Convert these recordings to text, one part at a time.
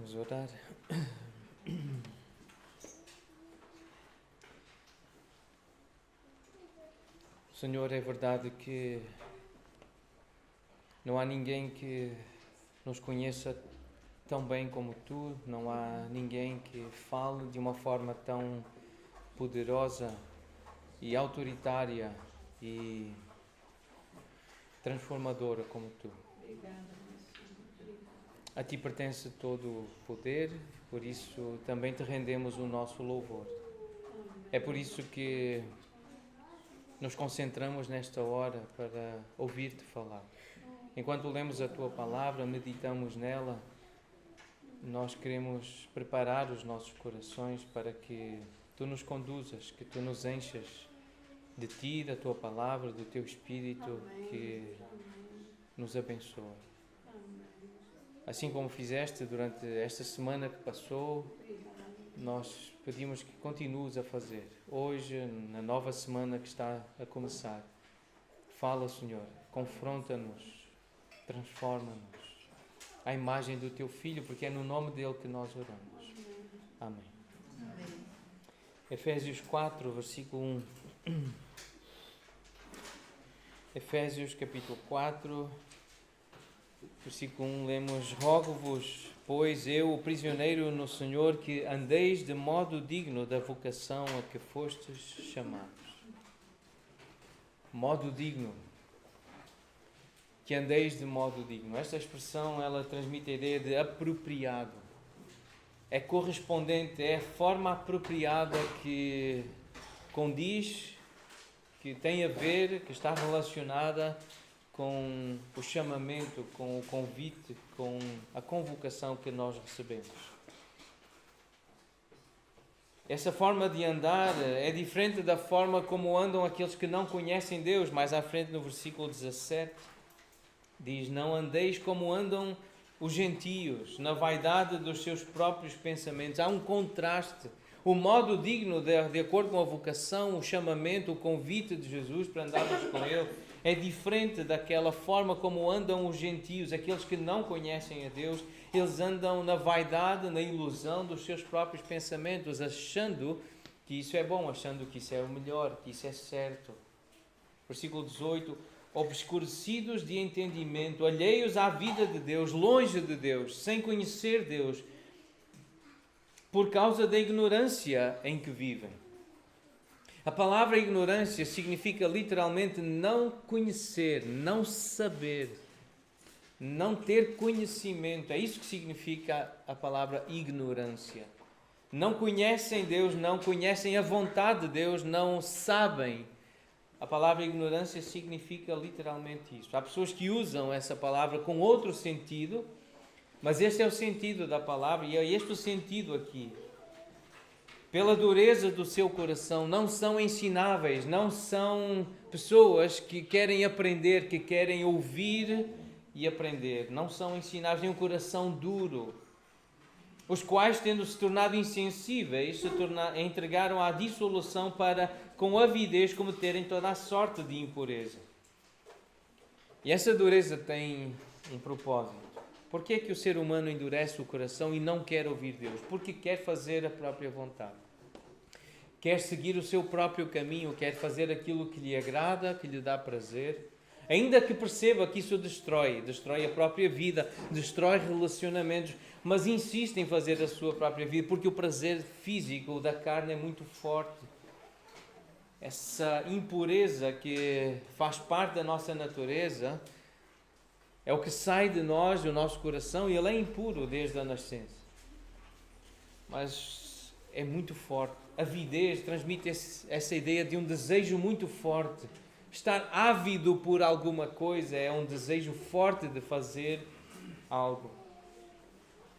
Vamos orar. Senhor, é verdade que não há ninguém que nos conheça tão bem como Tu, não há ninguém que fale de uma forma tão poderosa e autoritária e transformadora como Tu. A Ti pertence todo o poder, por isso também Te rendemos o nosso louvor. É por isso que nos concentramos nesta hora para ouvir-Te falar. Enquanto lemos a Tua Palavra, meditamos nela, nós queremos preparar os nossos corações para que Tu nos conduzas, que Tu nos enchas de Ti, da Tua Palavra, do Teu Espírito, que nos abençoa. Assim como fizeste durante esta semana que passou, nós pedimos que continues a fazer. Hoje, na nova semana que está a começar, fala, Senhor, confronta-nos, transforma-nos à imagem do Teu Filho, porque é no nome dele que nós oramos. Amém. Amém. Efésios 4, versículo 1. Efésios capítulo 4, versículo 1, lemos: Rogo-vos, pois eu, o prisioneiro no Senhor, que andeis de modo digno da vocação a que fostes chamados. Modo digno. Que andeis de modo digno. Esta expressão, ela transmite a ideia de apropriado. É correspondente, é a forma apropriada que condiz, que tem a ver, que está relacionada com o chamamento, com o convite, com a convocação que nós recebemos. Essa forma de andar é diferente da forma como andam aqueles que não conhecem Deus. Mais à frente, no versículo 17, diz: Não andeis como andam os gentios, na vaidade dos seus próprios pensamentos. Há um contraste. O modo digno, de acordo com a vocação, o chamamento, o convite de Jesus para andarmos com Ele, é diferente daquela forma como andam os gentios, aqueles que não conhecem a Deus. Eles andam na vaidade, na ilusão dos seus próprios pensamentos, achando que isso é bom, achando que isso é o melhor, que isso é certo. Versículo 18: Obscurecidos de entendimento, alheios à vida de Deus, longe de Deus, sem conhecer Deus, por causa da ignorância em que vivem. A palavra ignorância significa literalmente não conhecer, não saber, não ter conhecimento. É isso que significa a palavra ignorância. Não conhecem Deus, não conhecem a vontade de Deus, não sabem. A palavra ignorância significa literalmente isso. Há pessoas que usam essa palavra com outro sentido, mas este é o sentido da palavra e é este o sentido aqui. Pela dureza do seu coração, não são ensináveis, não são pessoas que querem aprender, que querem ouvir e aprender. Não são ensináveis, têm um coração duro, os quais, tendo se tornado insensíveis, entregaram à dissolução para, com avidez, cometerem toda a sorte de impureza. E essa dureza tem um propósito. Por que é que o ser humano endurece o coração e não quer ouvir Deus? Porque quer fazer a própria vontade. Quer seguir o seu próprio caminho, quer fazer aquilo que lhe agrada, que lhe dá prazer. Ainda que perceba que isso destrói a própria vida, destrói relacionamentos, mas insiste em fazer a sua própria vida, porque o prazer físico da carne é muito forte. Essa impureza que faz parte da nossa natureza é o que sai de nós, do nosso coração, e ele é impuro desde a nascença. Mas é muito forte. A avidez transmite essa ideia de um desejo muito forte. Estar ávido por alguma coisa é um desejo forte de fazer algo.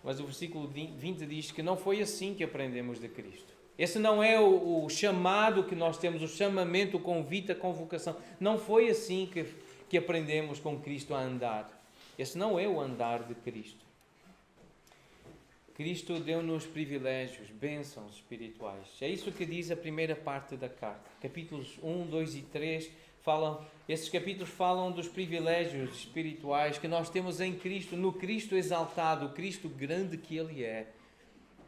Mas o versículo 20 diz que não foi assim que aprendemos de Cristo. Esse não é o chamado que nós temos, o chamamento, o convite, a convocação. Não foi assim que aprendemos com Cristo a andar. Esse não é o andar de Cristo. Cristo deu-nos privilégios, bênçãos espirituais. É isso que diz a primeira parte da carta. Capítulos 1, 2 e 3 esses capítulos falam dos privilégios espirituais que nós temos em Cristo, no Cristo exaltado, o Cristo grande que Ele é.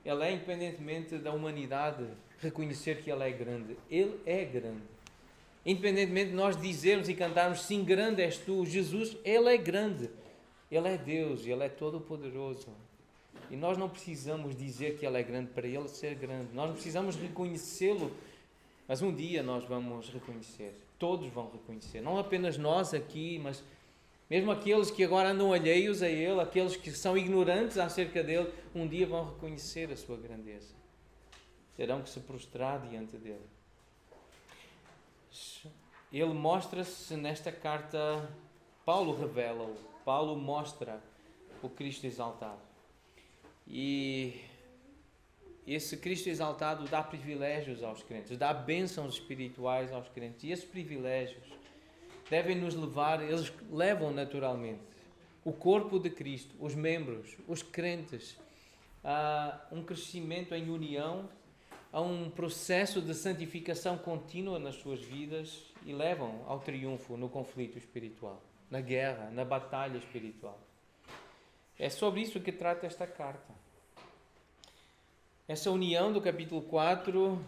Ele é, independentemente da humanidade, reconhecer que Ele é grande. Ele é grande. Independentemente de nós dizermos e cantarmos, sim, grande és tu, Jesus, Ele é grande. Ele é Deus, Ele é todo-poderoso. E nós não precisamos dizer que Ele é grande para Ele ser grande. Nós precisamos reconhecê-lo. Mas um dia nós vamos reconhecer. Todos vão reconhecer. Não apenas nós aqui, mas mesmo aqueles que agora andam alheios a Ele, aqueles que são ignorantes acerca dEle, um dia vão reconhecer a sua grandeza. Terão que se prostrar diante dEle. Ele mostra-se nesta carta, Paulo revela-o. Paulo mostra o Cristo exaltado. E esse Cristo exaltado dá privilégios aos crentes, dá bênçãos espirituais aos crentes. E esses privilégios devem nos levar, eles levam naturalmente o corpo de Cristo, os membros, os crentes, a um crescimento em união, a um processo de santificação contínua nas suas vidas e levam ao triunfo no conflito espiritual, na guerra, na batalha espiritual. É sobre isso que trata esta carta. Essa união do capítulo 4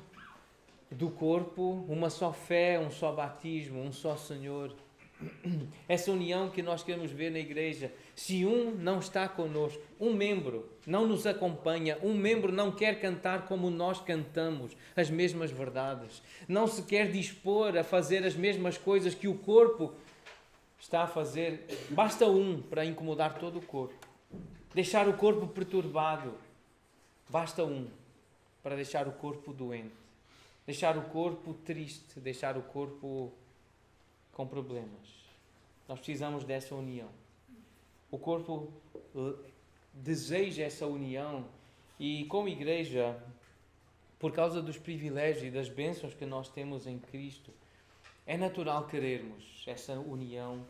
do corpo, uma só fé, um só batismo, um só Senhor. Essa união que nós queremos ver na igreja. Se um não está conosco, um membro não nos acompanha, um membro não quer cantar como nós cantamos, as mesmas verdades, não se quer dispor a fazer as mesmas coisas que o corpo está a fazer, basta um para incomodar todo o corpo, deixar o corpo perturbado. Basta um para deixar o corpo doente, deixar o corpo triste, deixar o corpo com problemas. Nós precisamos dessa união. O corpo deseja essa união e, como igreja, por causa dos privilégios e das bênçãos que nós temos em Cristo, é natural querermos essa união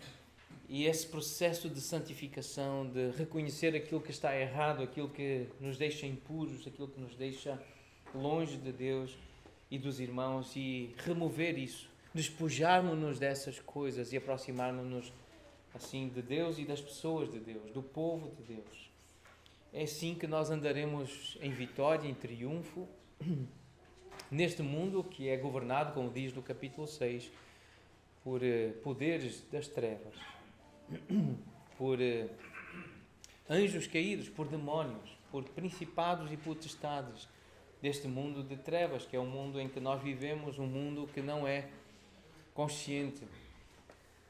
e esse processo de santificação, de reconhecer aquilo que está errado, aquilo que nos deixa impuros, aquilo que nos deixa longe de Deus e dos irmãos, e remover isso, despojarmos-nos dessas coisas e aproximarmos-nos assim de Deus e das pessoas de Deus, do povo de Deus. É assim que nós andaremos em vitória, em triunfo, neste mundo que é governado, como diz no capítulo 6, por poderes das trevas, por anjos caídos, por demónios, por principados e potestades deste mundo de trevas, que é o mundo em que nós vivemos, um mundo que não é consciente,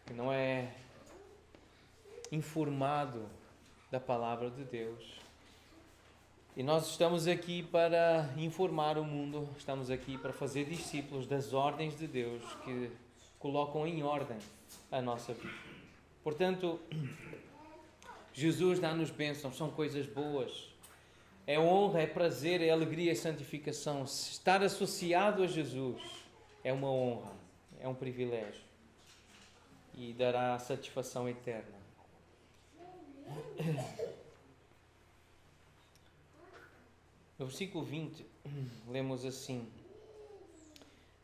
que não é informado da palavra de Deus. E nós estamos aqui para informar o mundo, estamos aqui para fazer discípulos das ordens de Deus que colocam em ordem a nossa vida. Portanto, Jesus dá-nos bênçãos, são coisas boas. É honra, é prazer, é alegria e santificação. Estar associado a Jesus é uma honra, é um privilégio e dará satisfação eterna. No versículo 20, lemos assim: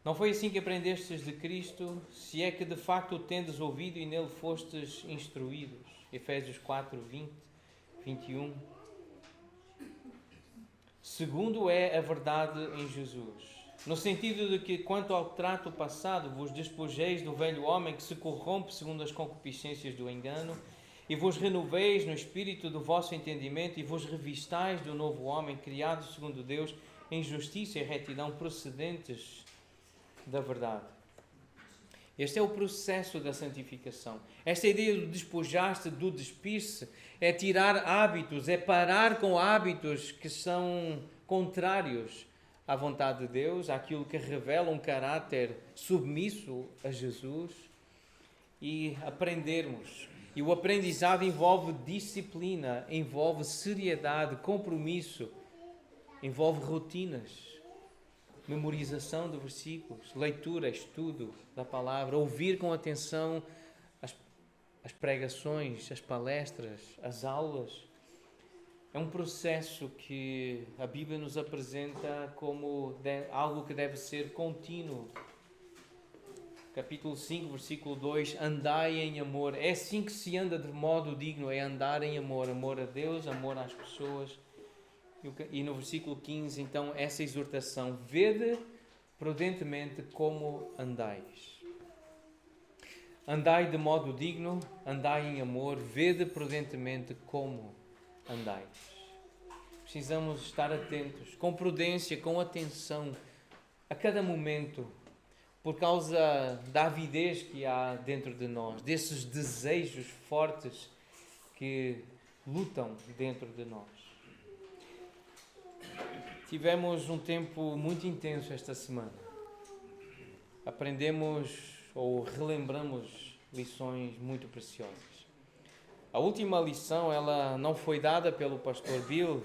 Não foi assim que aprendestes de Cristo, se é que de facto o tendes ouvido e nele fostes instruídos. Efésios 4, 20, 21. Segundo é a verdade em Jesus, no sentido de que, quanto ao trato passado, vos despojeis do velho homem que se corrompe segundo as concupiscências do engano, e vos renoveis no espírito do vosso entendimento, e vos revistais do novo homem, criado segundo Deus, em justiça e retidão procedentes da verdade. Este é o processo da santificação. Esta ideia do despojar-se, do despir-se, é tirar hábitos, é parar com hábitos que são contrários à vontade de Deus, àquilo que revela um caráter submisso a Jesus, e aprendermos. E o aprendizado envolve disciplina, envolve seriedade, compromisso, envolve rotinas. Memorização de versículos, leitura, estudo da palavra, ouvir com atenção as pregações, as palestras, as aulas. É um processo que a Bíblia nos apresenta como algo que deve ser contínuo. capítulo 5, versículo 2, andai em amor. É assim que se anda de modo digno, é andar em amor. Amor a Deus, amor às pessoas. E no versículo 15, então, essa exortação. Vede prudentemente como andais. Andai de modo digno, andai em amor. Vede prudentemente como andais. Precisamos estar atentos, com prudência, com atenção, a cada momento, por causa da avidez que há dentro de nós, desses desejos fortes que lutam dentro de nós. Tivemos um tempo muito intenso esta semana. Aprendemos ou relembramos lições muito preciosas. A última lição, ela não foi dada pelo pastor Bill,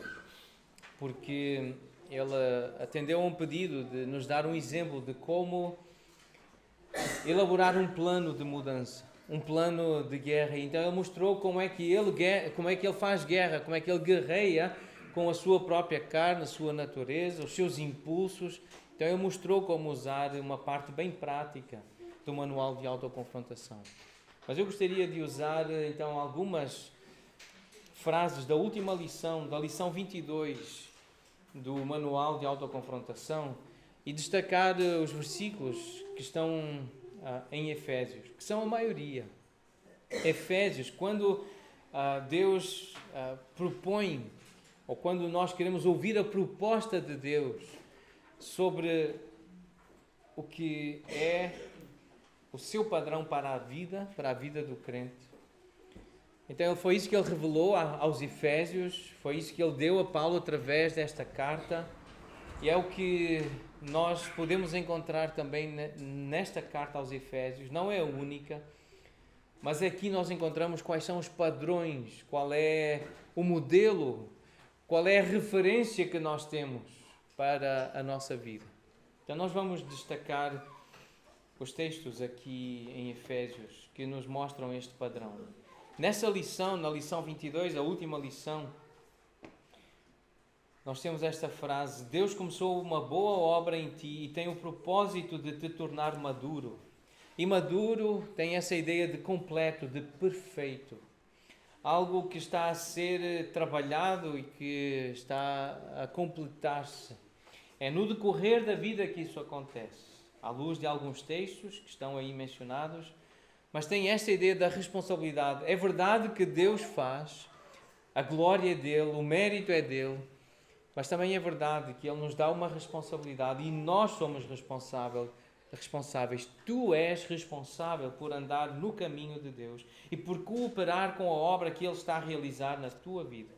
porque ele atendeu a um pedido de nos dar um exemplo de como elaborar um plano de mudança, um plano de guerra. Então ele mostrou como é que ele faz guerra, como é que ele guerreia com a sua própria carne, a sua natureza, os seus impulsos. Então ele mostrou como usar uma parte bem prática do manual de autoconfrontação. Mas eu gostaria de usar então algumas frases da última lição, da lição 22 do manual de autoconfrontação, e destacar os versículos que estão em Efésios, que são a maioria. Efésios, quando Deus propõe, ou quando nós queremos ouvir a proposta de Deus sobre o que é o seu padrão para a vida do crente. Então foi isso que ele revelou aos Efésios, foi isso que ele deu a Paulo através desta carta, e é o que nós podemos encontrar também nesta carta aos Efésios. Não é a única, mas aqui nós encontramos quais são os padrões, qual é o modelo, qual é a referência que nós temos para a nossa vida. Então nós vamos destacar os textos aqui em Efésios que nos mostram este padrão. Nessa lição, na lição 22, a última lição, nós temos esta frase: Deus começou uma boa obra em ti e tem o propósito de te tornar maduro. E maduro tem essa ideia de completo, de perfeito. Algo que está a ser trabalhado e que está a completar-se. É no decorrer da vida que isso acontece. À luz de alguns textos que estão aí mencionados, mas tem esta ideia da responsabilidade. É verdade que Deus faz, a glória é dele, o mérito é dele, mas também é verdade que ele nos dá uma responsabilidade e nós somos responsáveis. Tu és responsável por andar no caminho de Deus e por cooperar com a obra que ele está a realizar na tua vida.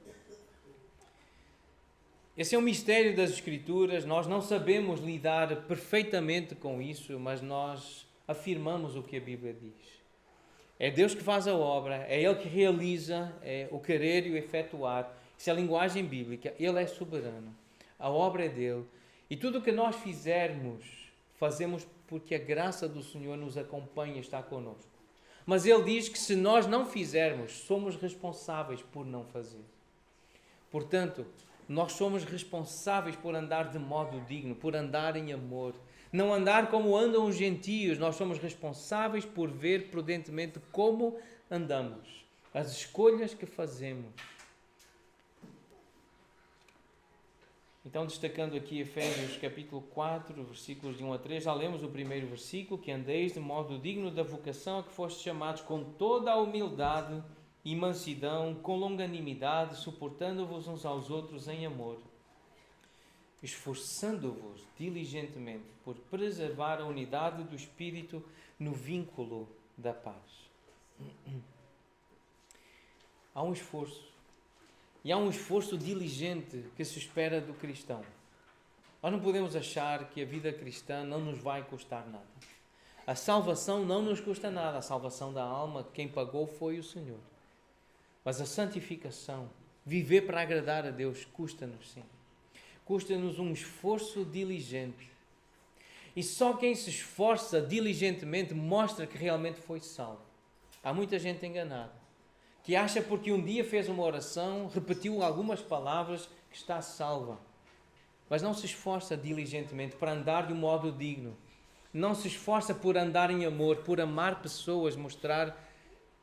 Esse é um mistério das Escrituras. Nós não sabemos lidar perfeitamente com isso, mas nós afirmamos o que a Bíblia diz. É Deus que faz a obra, é Ele que realiza o querer e o efetuar. Isso é a linguagem bíblica. Ele é soberano. A obra é dele. E tudo o que nós fizermos, fazemos porque a graça do Senhor nos acompanha e está connosco. Mas Ele diz que se nós não fizermos, somos responsáveis por não fazer. Portanto, nós somos responsáveis por andar de modo digno, por andar em amor. Não andar como andam os gentios. Nós somos responsáveis por ver prudentemente como andamos. As escolhas que fazemos. Então, destacando aqui Efésios capítulo 4, versículos de 1 a 3, já lemos o primeiro versículo: que andeis de modo digno da vocação a que fostes chamados, com toda a humildade e mansidão, com longanimidade, suportando-vos uns aos outros em amor, esforçando-vos diligentemente por preservar a unidade do Espírito no vínculo da paz. Há um esforço. E há um esforço diligente que se espera do cristão. Nós não podemos achar que a vida cristã não nos vai custar nada. A salvação não nos custa nada. A salvação da alma, quem pagou foi o Senhor. Mas a santificação, viver para agradar a Deus, custa-nos sim. Custa-nos um esforço diligente. E só quem se esforça diligentemente mostra que realmente foi salvo. Há muita gente enganada, que acha porque um dia fez uma oração, repetiu algumas palavras, que está salva. Mas não se esforça diligentemente para andar de um modo digno, não se esforça por andar em amor, por amar pessoas, mostrar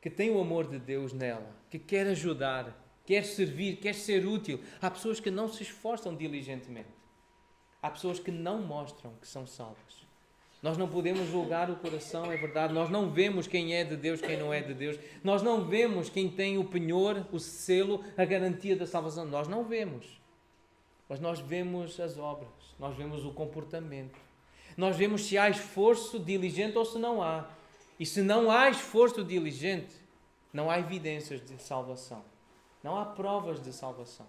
que tem o amor de Deus nela, que quer ajudar, quer servir, quer ser útil. Há pessoas que não se esforçam diligentemente. Há pessoas que não mostram que são salvas. Nós não podemos julgar o coração, é verdade. Nós não vemos quem é de Deus, quem não é de Deus. Nós não vemos quem tem o penhor, o selo, a garantia da salvação. Nós não vemos. Mas nós vemos as obras. Nós vemos o comportamento. Nós vemos se há esforço diligente ou se não há. E se não há esforço diligente, não há evidências de salvação. Não há provas de salvação.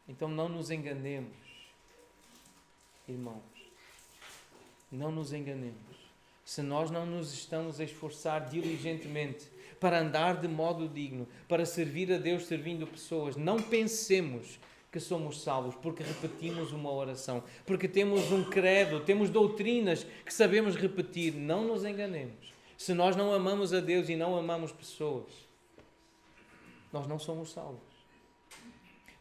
Então não nos enganemos, irmãos. Não nos enganemos. Se nós não nos estamos a esforçar diligentemente para andar de modo digno, para servir a Deus servindo pessoas, não pensemos que somos salvos porque repetimos uma oração, porque temos um credo, temos doutrinas que sabemos repetir. Não nos enganemos. Se nós não amamos a Deus e não amamos pessoas, nós não somos salvos.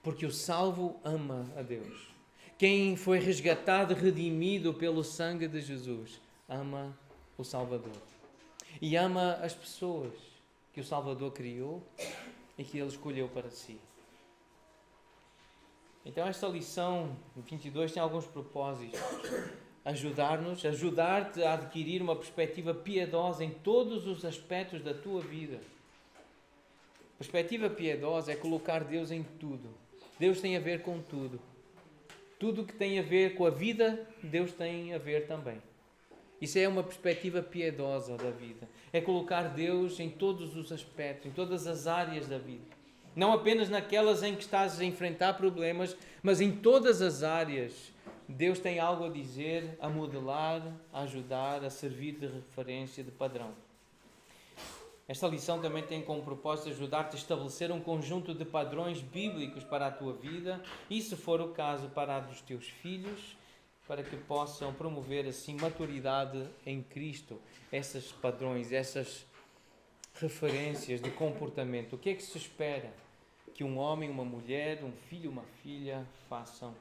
Porque o salvo ama a Deus. Quem foi resgatado, redimido pelo sangue de Jesus, ama o Salvador. E ama as pessoas que o Salvador criou e que Ele escolheu para si. Então esta lição 22 tem alguns propósitos. Ajudar-te a adquirir uma perspectiva piedosa em todos os aspectos da tua vida. Perspectiva piedosa é colocar Deus em tudo. Deus tem a ver com tudo. Tudo que tem a ver com a vida, Deus tem a ver também. Isso é uma perspectiva piedosa da vida. É colocar Deus em todos os aspectos, em todas as áreas da vida. Não apenas naquelas em que estás a enfrentar problemas, mas em todas as áreas. Deus tem algo a dizer, a modelar, a ajudar, a servir de referência, de padrão. Esta lição também tem como propósito ajudar-te a estabelecer um conjunto de padrões bíblicos para a tua vida e, se for o caso, para a dos teus filhos, para que possam promover assim maturidade em Cristo. Esses padrões, essas referências de comportamento. O que é que se espera que um homem, uma mulher, um filho, uma filha façam?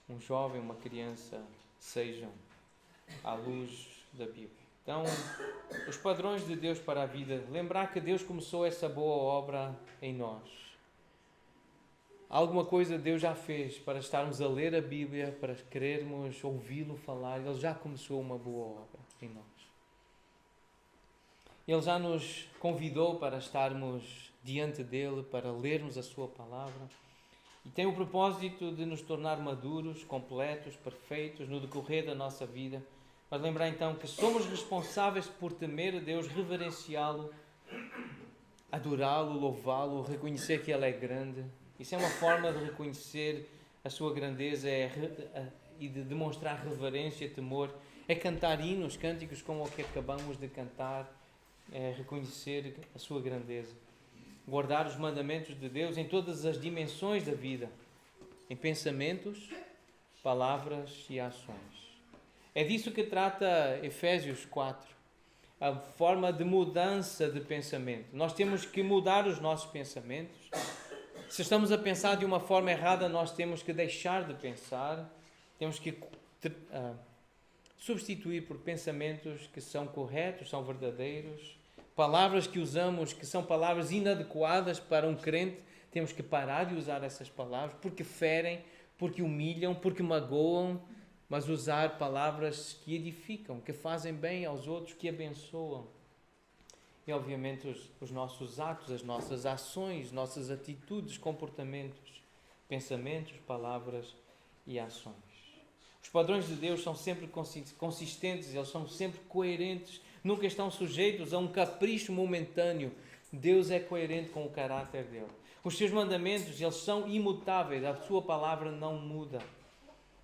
Um jovem, uma criança sejam à luz da Bíblia. Então, os padrões de Deus para a vida. Lembrar que Deus começou essa boa obra em nós. Alguma coisa Deus já fez para estarmos a ler a Bíblia, para querermos ouvi-lo falar. Ele já começou uma boa obra em nós. Ele já nos convidou para estarmos diante dele, para lermos a sua palavra. E tem o propósito de nos tornar maduros, completos, perfeitos no decorrer da nossa vida. Mas lembrar então que somos responsáveis por temer a Deus, reverenciá-lo, adorá-lo, louvá-lo, reconhecer que Ele é grande. Isso é uma forma de reconhecer a sua grandeza e de demonstrar reverência, temor. É cantar hinos, cânticos como o que acabamos de cantar, é reconhecer a sua grandeza. Guardar os mandamentos de Deus em todas as dimensões da vida, em pensamentos, palavras e ações. É disso que trata Efésios 4, a forma de mudança de pensamento. Nós temos que mudar os nossos pensamentos. Se estamos a pensar de uma forma errada, nós temos que deixar de pensar, temos que substituir por pensamentos que são corretos, são verdadeiros. Palavras que usamos que são palavras inadequadas para um crente, temos que parar de usar essas palavras porque ferem, porque humilham, porque magoam, mas usar palavras que edificam, que fazem bem aos outros, que abençoam. E obviamente os nossos atos, as nossas ações, nossas atitudes, comportamentos, pensamentos, palavras e ações. Os padrões de Deus são sempre consistentes, eles são sempre coerentes, nunca estão sujeitos a um capricho momentâneo. Deus é coerente com o caráter dele. Os seus mandamentos, eles são imutáveis, a sua palavra não muda.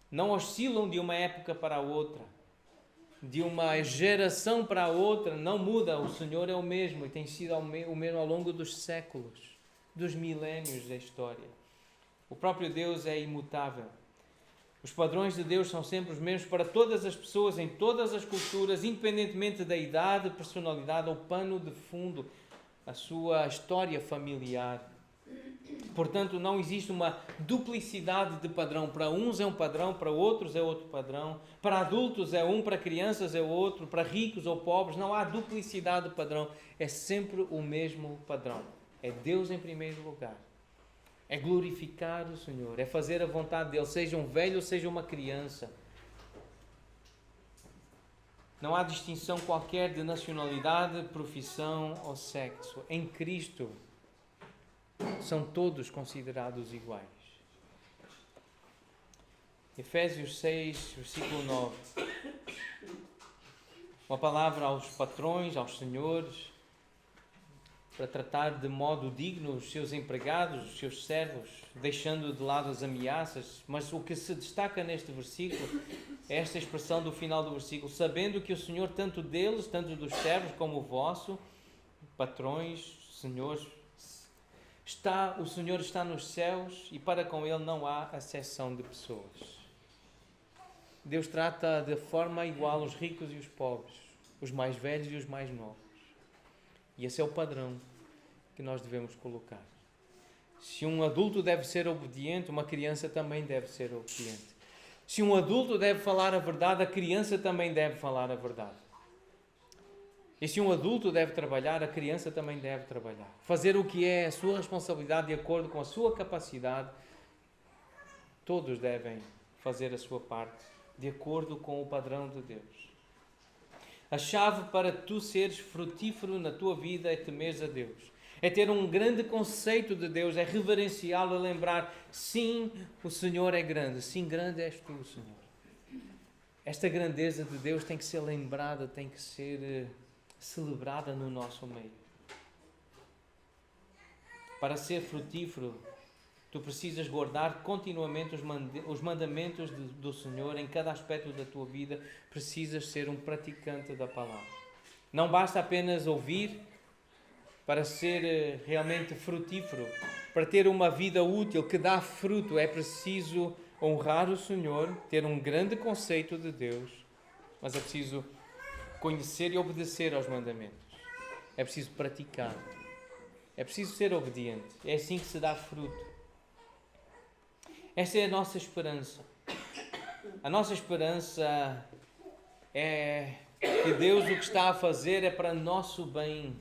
Não oscilam de uma época para a outra, de uma geração para a outra, não muda. O Senhor é o mesmo e tem sido o mesmo ao longo dos séculos, dos milénios da história. O próprio Deus é imutável. Os padrões de Deus são sempre os mesmos para todas as pessoas, em todas as culturas, independentemente da idade, personalidade ou pano de fundo, a sua história familiar. Portanto, não existe uma duplicidade de padrão. Para uns é um padrão, para outros é outro padrão. Para adultos é um, para crianças é outro, para ricos ou pobres. Não há duplicidade de padrão. É sempre o mesmo padrão. É Deus em primeiro lugar. É glorificar o Senhor. É fazer a vontade dEle, seja um velho ou seja uma criança. Não há distinção qualquer de nacionalidade, profissão ou sexo. Em Cristo são todos considerados iguais. Efésios 6, versículo 9. Uma palavra aos patrões, aos senhores, para tratar de modo digno os seus empregados, os seus servos, deixando de lado as ameaças. Mas o que se destaca neste versículo é esta expressão do final do versículo: sabendo que o Senhor, tanto deles, tanto dos servos como o vosso, patrões, senhores, o Senhor está nos céus e para com Ele não há acepção de pessoas. Deus trata de forma igual os ricos e os pobres, os mais velhos e os mais novos. E esse é o padrão que nós devemos colocar. Se um adulto deve ser obediente, uma criança também deve ser obediente. Se um adulto deve falar a verdade, a criança também deve falar a verdade. E se um adulto deve trabalhar, a criança também deve trabalhar. Fazer o que é a sua responsabilidade de acordo com a sua capacidade. Todos devem fazer a sua parte de acordo com o padrão de Deus. A chave para tu seres frutífero na tua vida é temeres a Deus. É ter um grande conceito de Deus, é reverenciá-lo, é lembrar, sim, o Senhor é grande, sim, grande és tu, Senhor. Esta grandeza de Deus tem que ser lembrada, tem que ser celebrada no nosso meio. Para ser frutífero, tu precisas guardar continuamente os mandamentos do Senhor em cada aspecto da tua vida. Precisas ser um praticante da palavra. Não basta apenas ouvir para ser realmente frutífero, para ter uma vida útil que dá fruto. É preciso honrar o Senhor, ter um grande conceito de Deus, mas é preciso conhecer e obedecer aos mandamentos. É preciso praticar. É preciso ser obediente. É assim que se dá fruto. Essa é a nossa esperança. A nossa esperança é que Deus o que está a fazer é para nosso bem.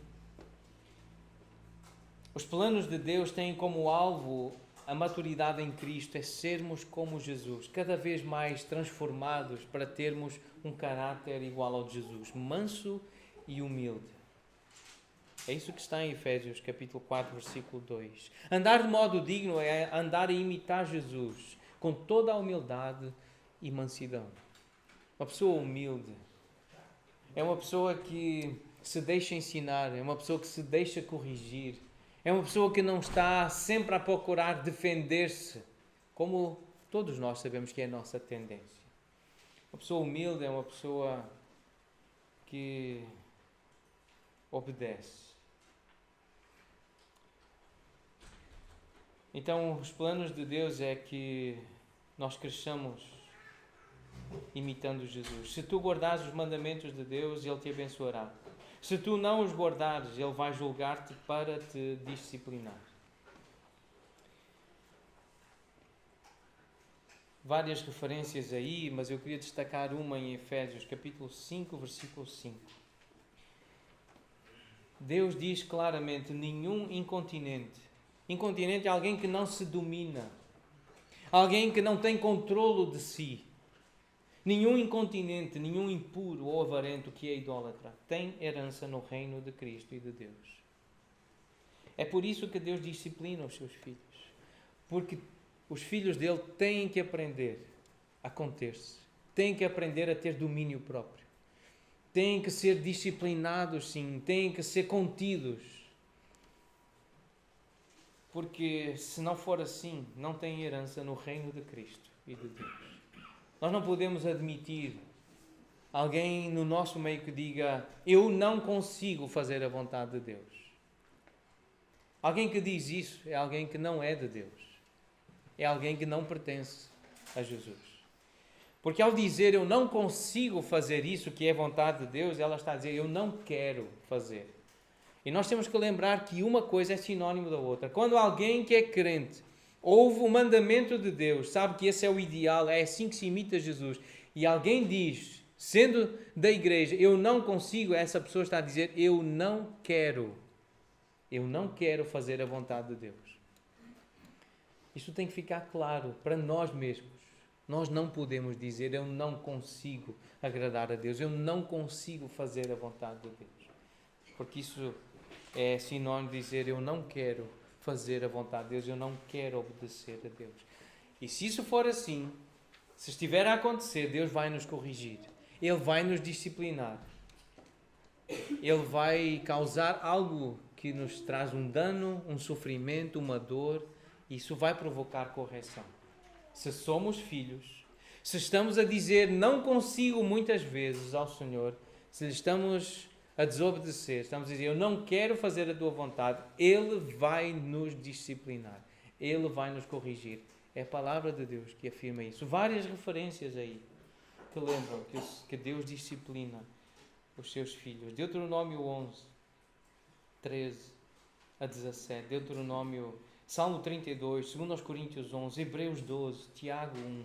Os planos de Deus têm como alvo a maturidade em Cristo, é sermos como Jesus, cada vez mais transformados para termos um caráter igual ao de Jesus, manso e humilde. É isso que está em Efésios capítulo 4, versículo 2. Andar de modo digno é andar a imitar Jesus, com toda a humildade e mansidão. Uma pessoa humilde é uma pessoa que se deixa ensinar, é uma pessoa que se deixa corrigir, é uma pessoa que não está sempre a procurar defender-se, como todos nós sabemos que é a nossa tendência. Uma pessoa humilde é uma pessoa que obedece. Então, os planos de Deus é que nós cresçamos imitando Jesus. Se tu guardares os mandamentos de Deus, Ele te abençoará. Se tu não os guardares, Ele vai julgar-te para te disciplinar. Várias referências aí, mas eu queria destacar uma em Efésios, capítulo 5, versículo 5. Deus diz claramente, nenhum incontinente. Incontinente é alguém que não se domina. Alguém que não tem controlo de si. Nenhum incontinente, nenhum impuro ou avarento que é idólatra tem herança no reino de Cristo e de Deus. É por isso que Deus disciplina os seus filhos. Porque os filhos dele têm que aprender a conter-se. Têm que aprender a ter domínio próprio. Têm que ser disciplinados, sim. Têm que ser contidos. Porque se não for assim, não têm herança no reino de Cristo e de Deus. Nós não podemos admitir alguém no nosso meio que diga, eu não consigo fazer a vontade de Deus. Alguém que diz isso é alguém que não é de Deus. É alguém que não pertence a Jesus. Porque ao dizer eu não consigo fazer isso que é vontade de Deus, ela está a dizer eu não quero fazer. E nós temos que lembrar que uma coisa é sinónimo da outra. Quando alguém que é crente ouve o mandamento de Deus, sabe que esse é o ideal, é assim que se imita Jesus, e alguém diz, sendo da igreja, eu não consigo, essa pessoa está a dizer, eu não quero fazer a vontade de Deus. Isto tem que ficar claro para nós mesmos. Nós não podemos dizer, eu não consigo agradar a Deus, eu não consigo fazer a vontade de Deus. Porque isso é sinónimo de dizer, eu não quero fazer a vontade de Deus, eu não quero obedecer a Deus. E se isso for assim, se estiver a acontecer, Deus vai nos corrigir. Ele vai nos disciplinar. Ele vai causar algo que nos traz um dano, um sofrimento, uma dor. Isso vai provocar correção. Se somos filhos, se estamos a dizer não consigo muitas vezes ao Senhor, se estamos a desobedecer, estamos a dizer eu não quero fazer a tua vontade, Ele vai nos disciplinar. Ele vai nos corrigir. É a palavra de Deus que afirma isso. Várias referências aí que lembram que Deus disciplina os seus filhos. Deuteronômio 11, 13 a 17. Deuteronômio, Salmo 32, 2 Coríntios 11, Hebreus 12, Tiago 1.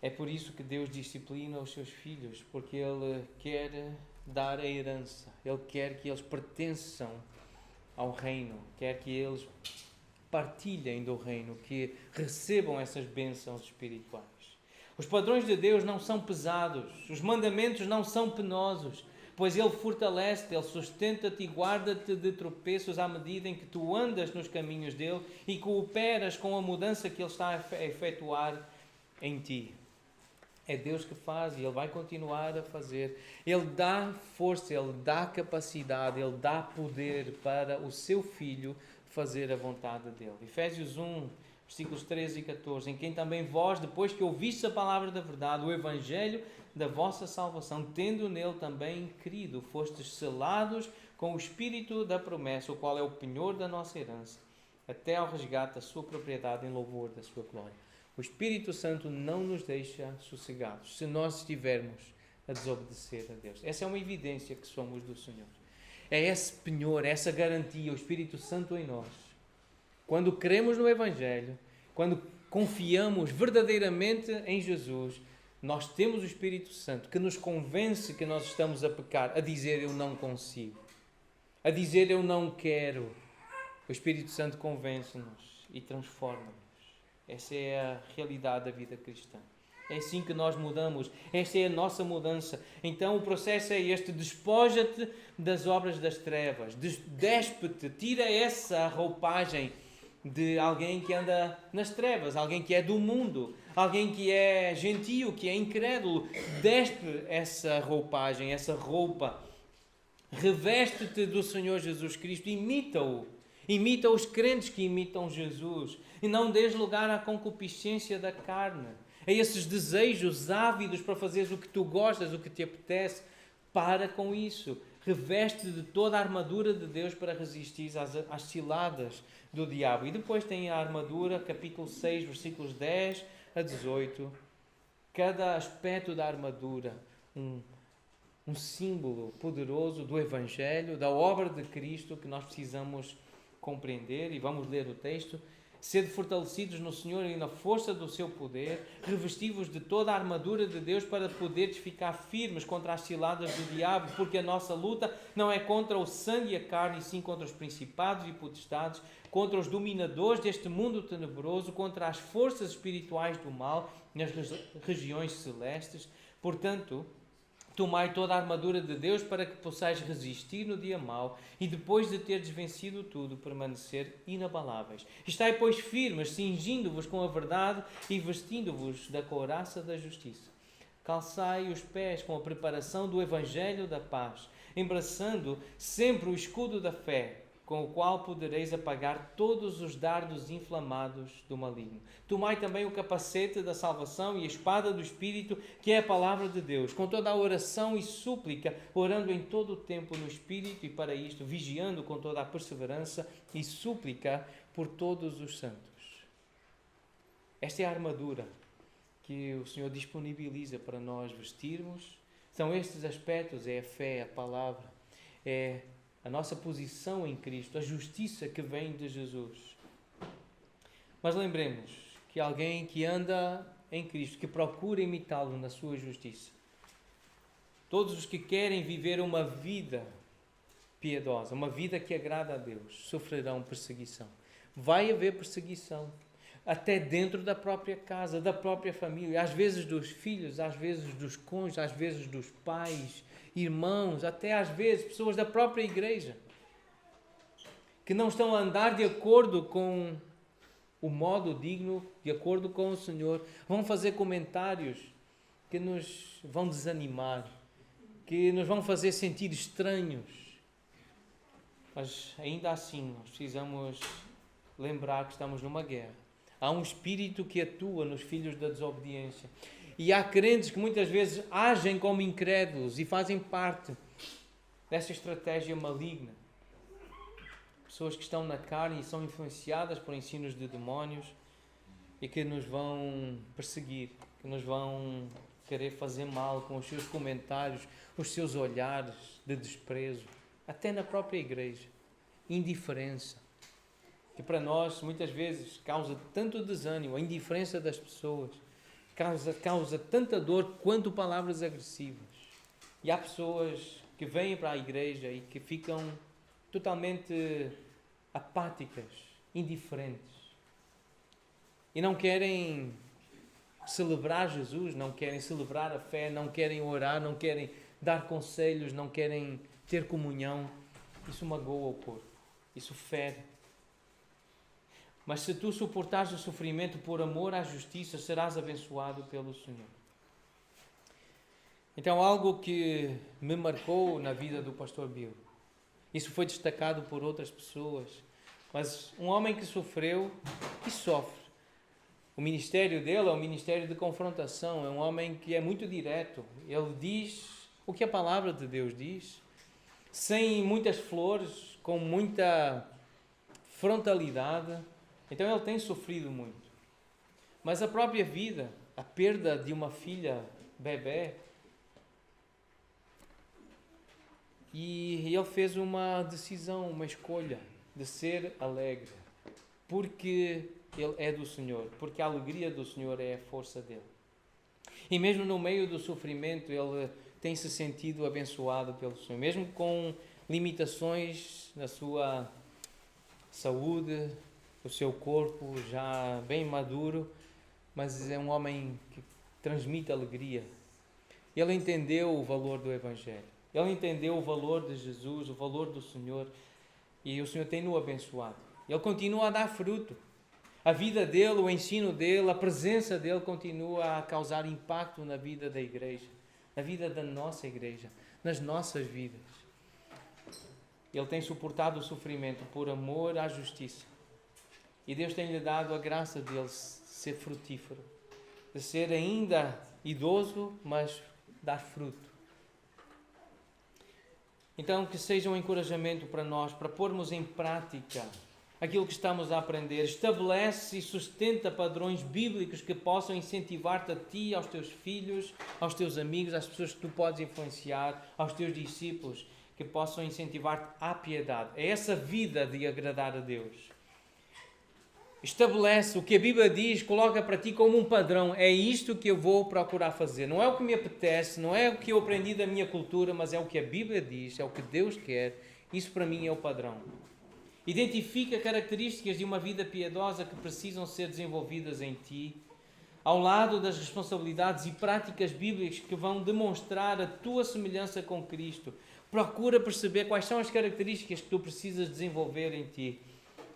É por isso que Deus disciplina os seus filhos, porque Ele quer dar a herança. Ele quer que eles pertençam ao reino. Quer que eles partilhem do reino, que recebam essas bênçãos espirituais. Os padrões de Deus não são pesados. Os mandamentos não são penosos, pois Ele fortalece-te, Ele sustenta-te e guarda-te de tropeços à medida em que tu andas nos caminhos dEle e cooperas com a mudança que Ele está a efetuar em ti. É Deus que faz e Ele vai continuar a fazer. Ele dá força, Ele dá capacidade, Ele dá poder para o seu Filho fazer a vontade dEle. Efésios 1, versículos 13 e 14. Em quem também vós, depois que ouvistes a palavra da verdade, o Evangelho da vossa salvação, tendo nele também crido, fostes selados com o Espírito da promessa, o qual é o penhor da nossa herança, até ao resgate da sua propriedade em louvor da sua glória. O Espírito Santo não nos deixa sossegados se nós estivermos a desobedecer a Deus. Essa é uma evidência que somos do Senhor. É esse penhor, essa garantia, o Espírito Santo em nós. Quando cremos no Evangelho, quando confiamos verdadeiramente em Jesus, nós temos o Espírito Santo que nos convence que nós estamos a pecar, a dizer eu não consigo, a dizer eu não quero. O Espírito Santo convence-nos e transforma-nos. Essa é a realidade da vida cristã. É assim que nós mudamos. Esta é a nossa mudança. Então o processo é este. Despoja-te das obras das trevas. Despe-te. Tira essa roupagem de alguém que anda nas trevas. Alguém que é do mundo. Alguém que é gentio, que é incrédulo. Despe essa roupagem, essa roupa. Reveste-te do Senhor Jesus Cristo. Imita-o. Imita os crentes que imitam Jesus. E não dês lugar à concupiscência da carne, a esses desejos ávidos para fazeres o que tu gostas, o que te apetece. Para com isso. Reveste-te de toda a armadura de Deus para resistir às ciladas do diabo. E depois tem a armadura, capítulo 6, versículos 10 a 18. Cada aspecto da armadura, um símbolo poderoso do Evangelho, da obra de Cristo que nós precisamos compreender. E vamos ler o texto. Sede fortalecidos no Senhor e na força do seu poder, revesti-vos de toda a armadura de Deus para poderes ficar firmes contra as ciladas do diabo, porque a nossa luta não é contra o sangue e a carne, e sim contra os principados e potestades, contra os dominadores deste mundo tenebroso, contra as forças espirituais do mal nas regiões celestes. Portanto, tomai toda a armadura de Deus para que possais resistir no dia mau e depois de teres vencido tudo, permanecer inabaláveis. Estai, pois, firmes, cingindo-vos com a verdade e vestindo-vos da couraça da justiça. Calçai os pés com a preparação do Evangelho da paz, embraçando sempre o escudo da fé, com o qual podereis apagar todos os dardos inflamados do maligno. Tomai também o capacete da salvação e a espada do Espírito, que é a palavra de Deus, com toda a oração e súplica, orando em todo o tempo no Espírito, e para isto vigiando com toda a perseverança e súplica por todos os santos. Esta é a armadura que o Senhor disponibiliza para nós vestirmos. São estes aspectos, é a fé, a palavra. é a nossa posição em Cristo, a justiça que vem de Jesus. Mas lembremos que alguém que anda em Cristo, que procura imitá-lo na sua justiça, todos os que querem viver uma vida piedosa, uma vida que agrada a Deus, sofrerão perseguição. Vai haver perseguição, até dentro da própria casa, da própria família, às vezes dos filhos, às vezes dos cônjuges, às vezes dos pais, irmãos, até às vezes pessoas da própria igreja, que não estão a andar de acordo com o modo digno, de acordo com o Senhor, vão fazer comentários que nos vão desanimar, que nos vão fazer sentir estranhos. Mas ainda assim, nós precisamos lembrar que estamos numa guerra. Há um espírito que atua nos filhos da desobediência. E há crentes que muitas vezes agem como incrédulos e fazem parte dessa estratégia maligna. Pessoas que estão na carne e são influenciadas por ensinos de demónios e que nos vão perseguir, que nos vão querer fazer mal com os seus comentários, os seus olhares de desprezo, até na própria igreja. Indiferença, que para nós muitas vezes causa tanto desânimo, a indiferença das pessoas, causa tanta dor quanto palavras agressivas. E há pessoas que vêm para a igreja e que ficam totalmente apáticas, indiferentes. E não querem celebrar Jesus, não querem celebrar a fé, não querem orar, não querem dar conselhos, não querem ter comunhão. Isso magoa o corpo, isso fere. Mas se tu suportares o sofrimento por amor à justiça, serás abençoado pelo Senhor. Então, algo que me marcou na vida do pastor Bill, isso foi destacado por outras pessoas, mas um homem que sofreu e sofre. O ministério dele é um ministério de confrontação, é um homem que é muito direto. Ele diz o que a palavra de Deus diz, sem muitas flores, com muita frontalidade. Então ele tem sofrido muito. Mas a própria vida, a perda de uma filha bebé, e ele fez uma decisão, uma escolha de ser alegre, porque ele é do Senhor, porque a alegria do Senhor é a força dele. E mesmo no meio do sofrimento, ele tem se sentido abençoado pelo Senhor, mesmo com limitações na sua saúde, o seu corpo já bem maduro, mas é um homem que transmite alegria. Ele entendeu o valor do Evangelho. Ele entendeu o valor de Jesus, o valor do Senhor, e o Senhor tem-no abençoado. Ele continua a dar fruto. A vida dele, o ensino dele, a presença dele continua a causar impacto na vida da igreja, na vida da nossa igreja, nas nossas vidas. Ele tem suportado o sofrimento por amor à justiça. E Deus tem-lhe dado a graça dele ser frutífero, de ser ainda idoso, mas dar fruto. Então, que seja um encorajamento para nós, para pormos em prática aquilo que estamos a aprender. Estabelece e sustenta padrões bíblicos que possam incentivar-te a ti, aos teus filhos, aos teus amigos, às pessoas que tu podes influenciar, aos teus discípulos, que possam incentivar-te à piedade. É essa vida de agradar a Deus. Estabelece o que a Bíblia diz, coloca para ti como um padrão. É isto que eu vou procurar fazer. Não é o que me apetece, não é o que eu aprendi da minha cultura, mas é o que a Bíblia diz, é o que Deus quer. Isso para mim é o padrão. Identifica características de uma vida piedosa que precisam ser desenvolvidas em ti, ao lado das responsabilidades e práticas bíblicas que vão demonstrar a tua semelhança com Cristo. Procura perceber quais são as características que tu precisas desenvolver em ti.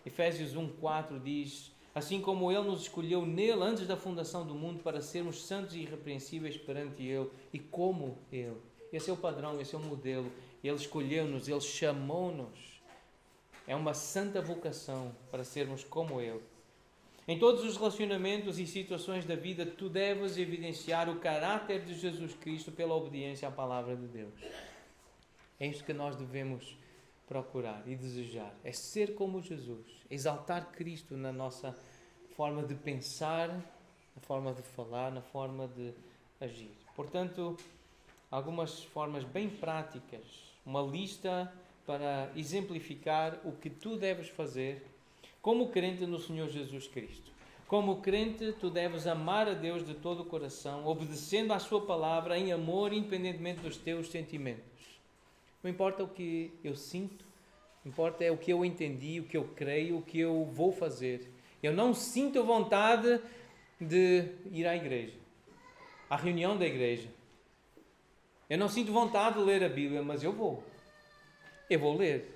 Efésios 1:4 diz: assim como Ele nos escolheu nele antes da fundação do mundo para sermos santos e irrepreensíveis perante Ele, e como Ele. Esse é o padrão, esse é o modelo. Ele escolheu-nos, Ele chamou-nos. É uma santa vocação para sermos como Ele. Em todos os relacionamentos e situações da vida, tu deves evidenciar o caráter de Jesus Cristo pela obediência à palavra de Deus. É isto que nós devemos procurar e desejar. É ser como Jesus. Exaltar Cristo na nossa forma de pensar, na forma de falar, na forma de agir. Portanto, algumas formas bem práticas uma lista para exemplificar o que tu deves fazer como crente no Senhor Jesus Cristo. Como crente, tu deves amar a Deus de todo o coração, obedecendo à sua palavra em amor, independentemente dos teus sentimentos. Não importa o que eu sinto, importa é o que eu entendi, o que eu creio, o que eu vou fazer. Eu não sinto vontade de ir à igreja, à reunião da igreja. Eu não sinto vontade de ler a Bíblia, mas eu vou. Eu vou ler.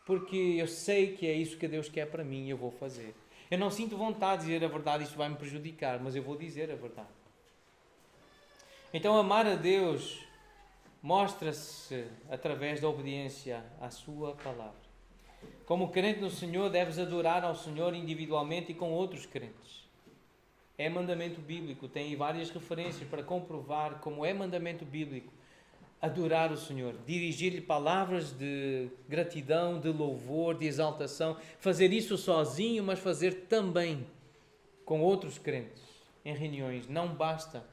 Porque eu sei que é isso que Deus quer para mim e eu vou fazer. Eu não sinto vontade de dizer a verdade, isto vai me prejudicar, mas eu vou dizer a verdade. Então, amar a Deus mostra-se através da obediência à sua palavra. Como crente no Senhor, deves adorar ao Senhor individualmente e com outros crentes. É mandamento bíblico, tem várias referências para comprovar como é mandamento bíblico adorar o Senhor, dirigir-lhe palavras de gratidão, de louvor, de exaltação, fazer isso sozinho, mas fazer também com outros crentes, em reuniões. Não basta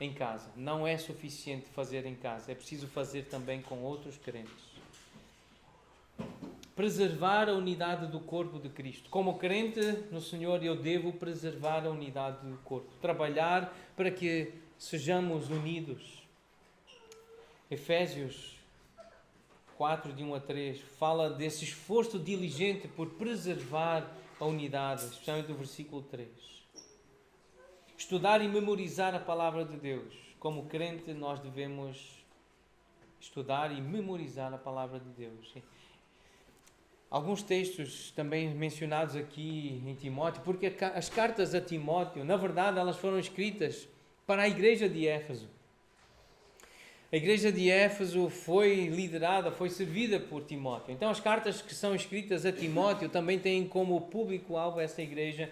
em casa, não é suficiente fazer em casa, é preciso fazer também com outros crentes. Preservar a unidade do corpo de Cristo. Como crente no Senhor, eu devo preservar a unidade do corpo. Trabalhar para que sejamos unidos. Efésios 4, de 1 a 3, fala desse esforço diligente por preservar a unidade, especialmente o versículo 3. Estudar e memorizar a palavra de Deus. Como crente, nós devemos estudar e memorizar a palavra de Deus. Alguns textos também mencionados aqui em Timóteo, porque as cartas a Timóteo, na verdade, elas foram escritas para a igreja de Éfeso. A igreja de Éfeso foi liderada, foi servida por Timóteo. Então, as cartas que são escritas a Timóteo também têm como público-alvo essa igreja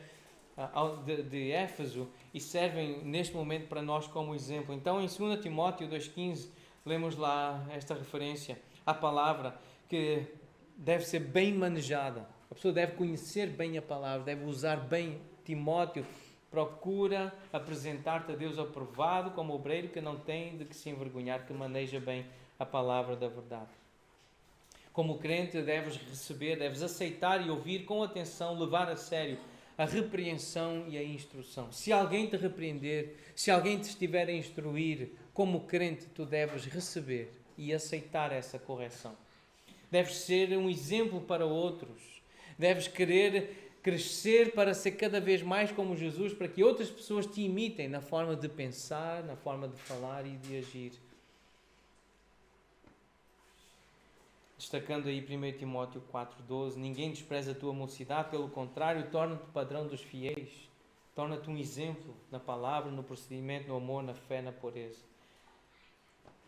de Éfeso e servem neste momento para nós como exemplo. Então, em 2 Timóteo 2,15, lemos lá esta referência à palavra que deve ser bem manejada. A pessoa deve conhecer bem a palavra, deve usar bem. Timóteo, procura apresentar-te a Deus aprovado como obreiro que não tem de que se envergonhar, que maneja bem a palavra da verdade. Como crente, deves receber, deves aceitar e ouvir com atenção, levar a sério a repreensão e a instrução. Se alguém te repreender, se alguém te estiver a instruir, como crente, tu deves receber e aceitar essa correção. Deves ser um exemplo para outros. Deves querer crescer para ser cada vez mais como Jesus, para que outras pessoas te imitem na forma de pensar, na forma de falar e de agir. Destacando aí 1 Timóteo 4,12, ninguém despreza a tua mocidade, pelo contrário, torna-te padrão dos fiéis. Torna-te um exemplo na palavra, no procedimento, no amor, na fé, na pureza.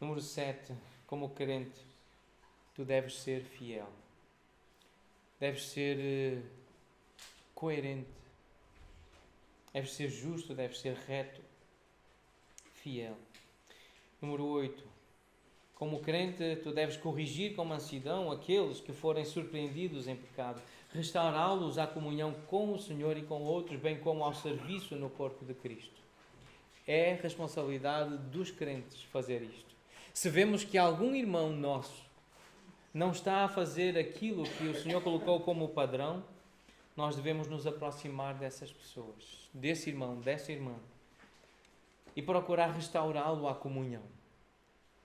Número 7, como crente, tu deves ser fiel. Deves ser coerente. Deves ser justo, deves ser reto. Fiel. Número 8. Como crente, tu deves corrigir com mansidão aqueles que forem surpreendidos em pecado. Restaurá-los à comunhão com o Senhor e com outros, bem como ao serviço no corpo de Cristo. É responsabilidade dos crentes fazer isto. Se vemos que algum irmão nosso não está a fazer aquilo que o Senhor colocou como padrão, nós devemos nos aproximar dessas pessoas, desse irmão, dessa irmã, e procurar restaurá-lo à comunhão.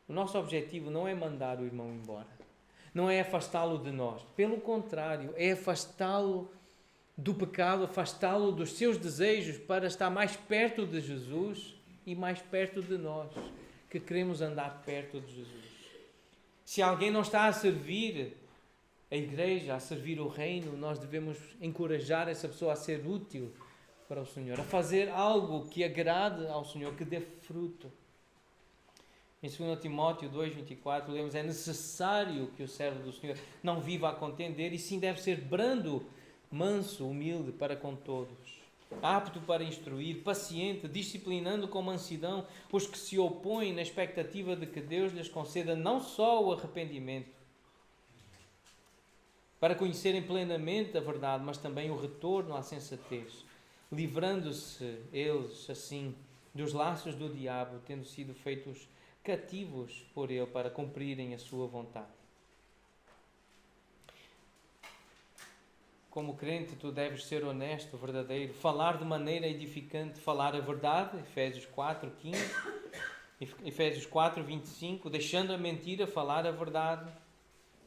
O nosso objetivo não é mandar o irmão embora, não é afastá-lo de nós, pelo contrário, é afastá-lo do pecado, afastá-lo dos seus desejos para estar mais perto de Jesus e mais perto de nós, que queremos andar perto de Jesus. Se alguém não está a servir a igreja, a servir o reino, nós devemos encorajar essa pessoa a ser útil para o Senhor, a fazer algo que agrade ao Senhor, que dê fruto. Em 2 Timóteo 2,24, lemos, é necessário que o servo do Senhor não viva a contender, e sim deve ser brando, manso, humilde para com todos, apto para instruir, paciente, disciplinando com mansidão os que se opõem na expectativa de que Deus lhes conceda não só o arrependimento, para conhecerem plenamente a verdade, mas também o retorno à sensatez, livrando-se eles, assim, dos laços do diabo, tendo sido feitos cativos por Ele para cumprirem a sua vontade. Como crente, tu deves ser honesto, verdadeiro, falar de maneira edificante, falar a verdade, Efésios 4:15, Efésios 4:25, deixando a mentira, falar a verdade,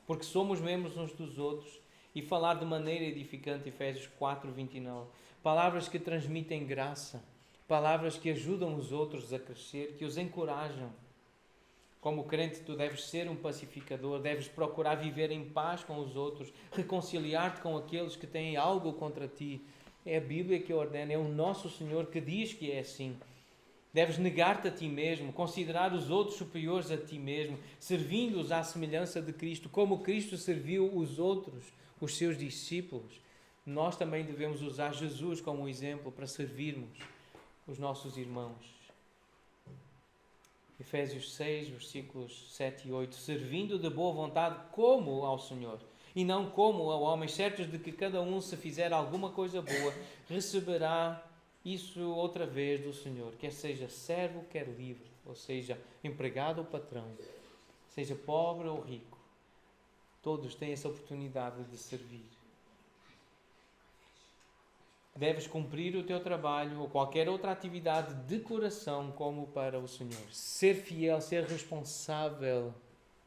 porque somos membros uns dos outros, e falar de maneira edificante, Efésios 4:29. Palavras que transmitem graça, palavras que ajudam os outros a crescer, que os encorajam. Como crente, tu deves ser um pacificador, deves procurar viver em paz com os outros, reconciliar-te com aqueles que têm algo contra ti. É a Bíblia que ordena, é o nosso Senhor que diz que é assim. Deves negar-te a ti mesmo, considerar os outros superiores a ti mesmo, servindo-os à semelhança de Cristo, como Cristo serviu os outros, os seus discípulos. Nós também devemos usar Jesus como exemplo para servirmos os nossos irmãos. Efésios 6, versículos 7 e 8. Servindo de boa vontade como ao Senhor, e não como ao homem, certos de que cada um, se fizer alguma coisa boa, receberá isso outra vez do Senhor, quer seja servo, quer livre, ou seja, empregado ou patrão, seja pobre ou rico. Todos têm essa oportunidade de servir. Deves cumprir o teu trabalho ou qualquer outra atividade de coração como para o Senhor. Ser fiel, ser responsável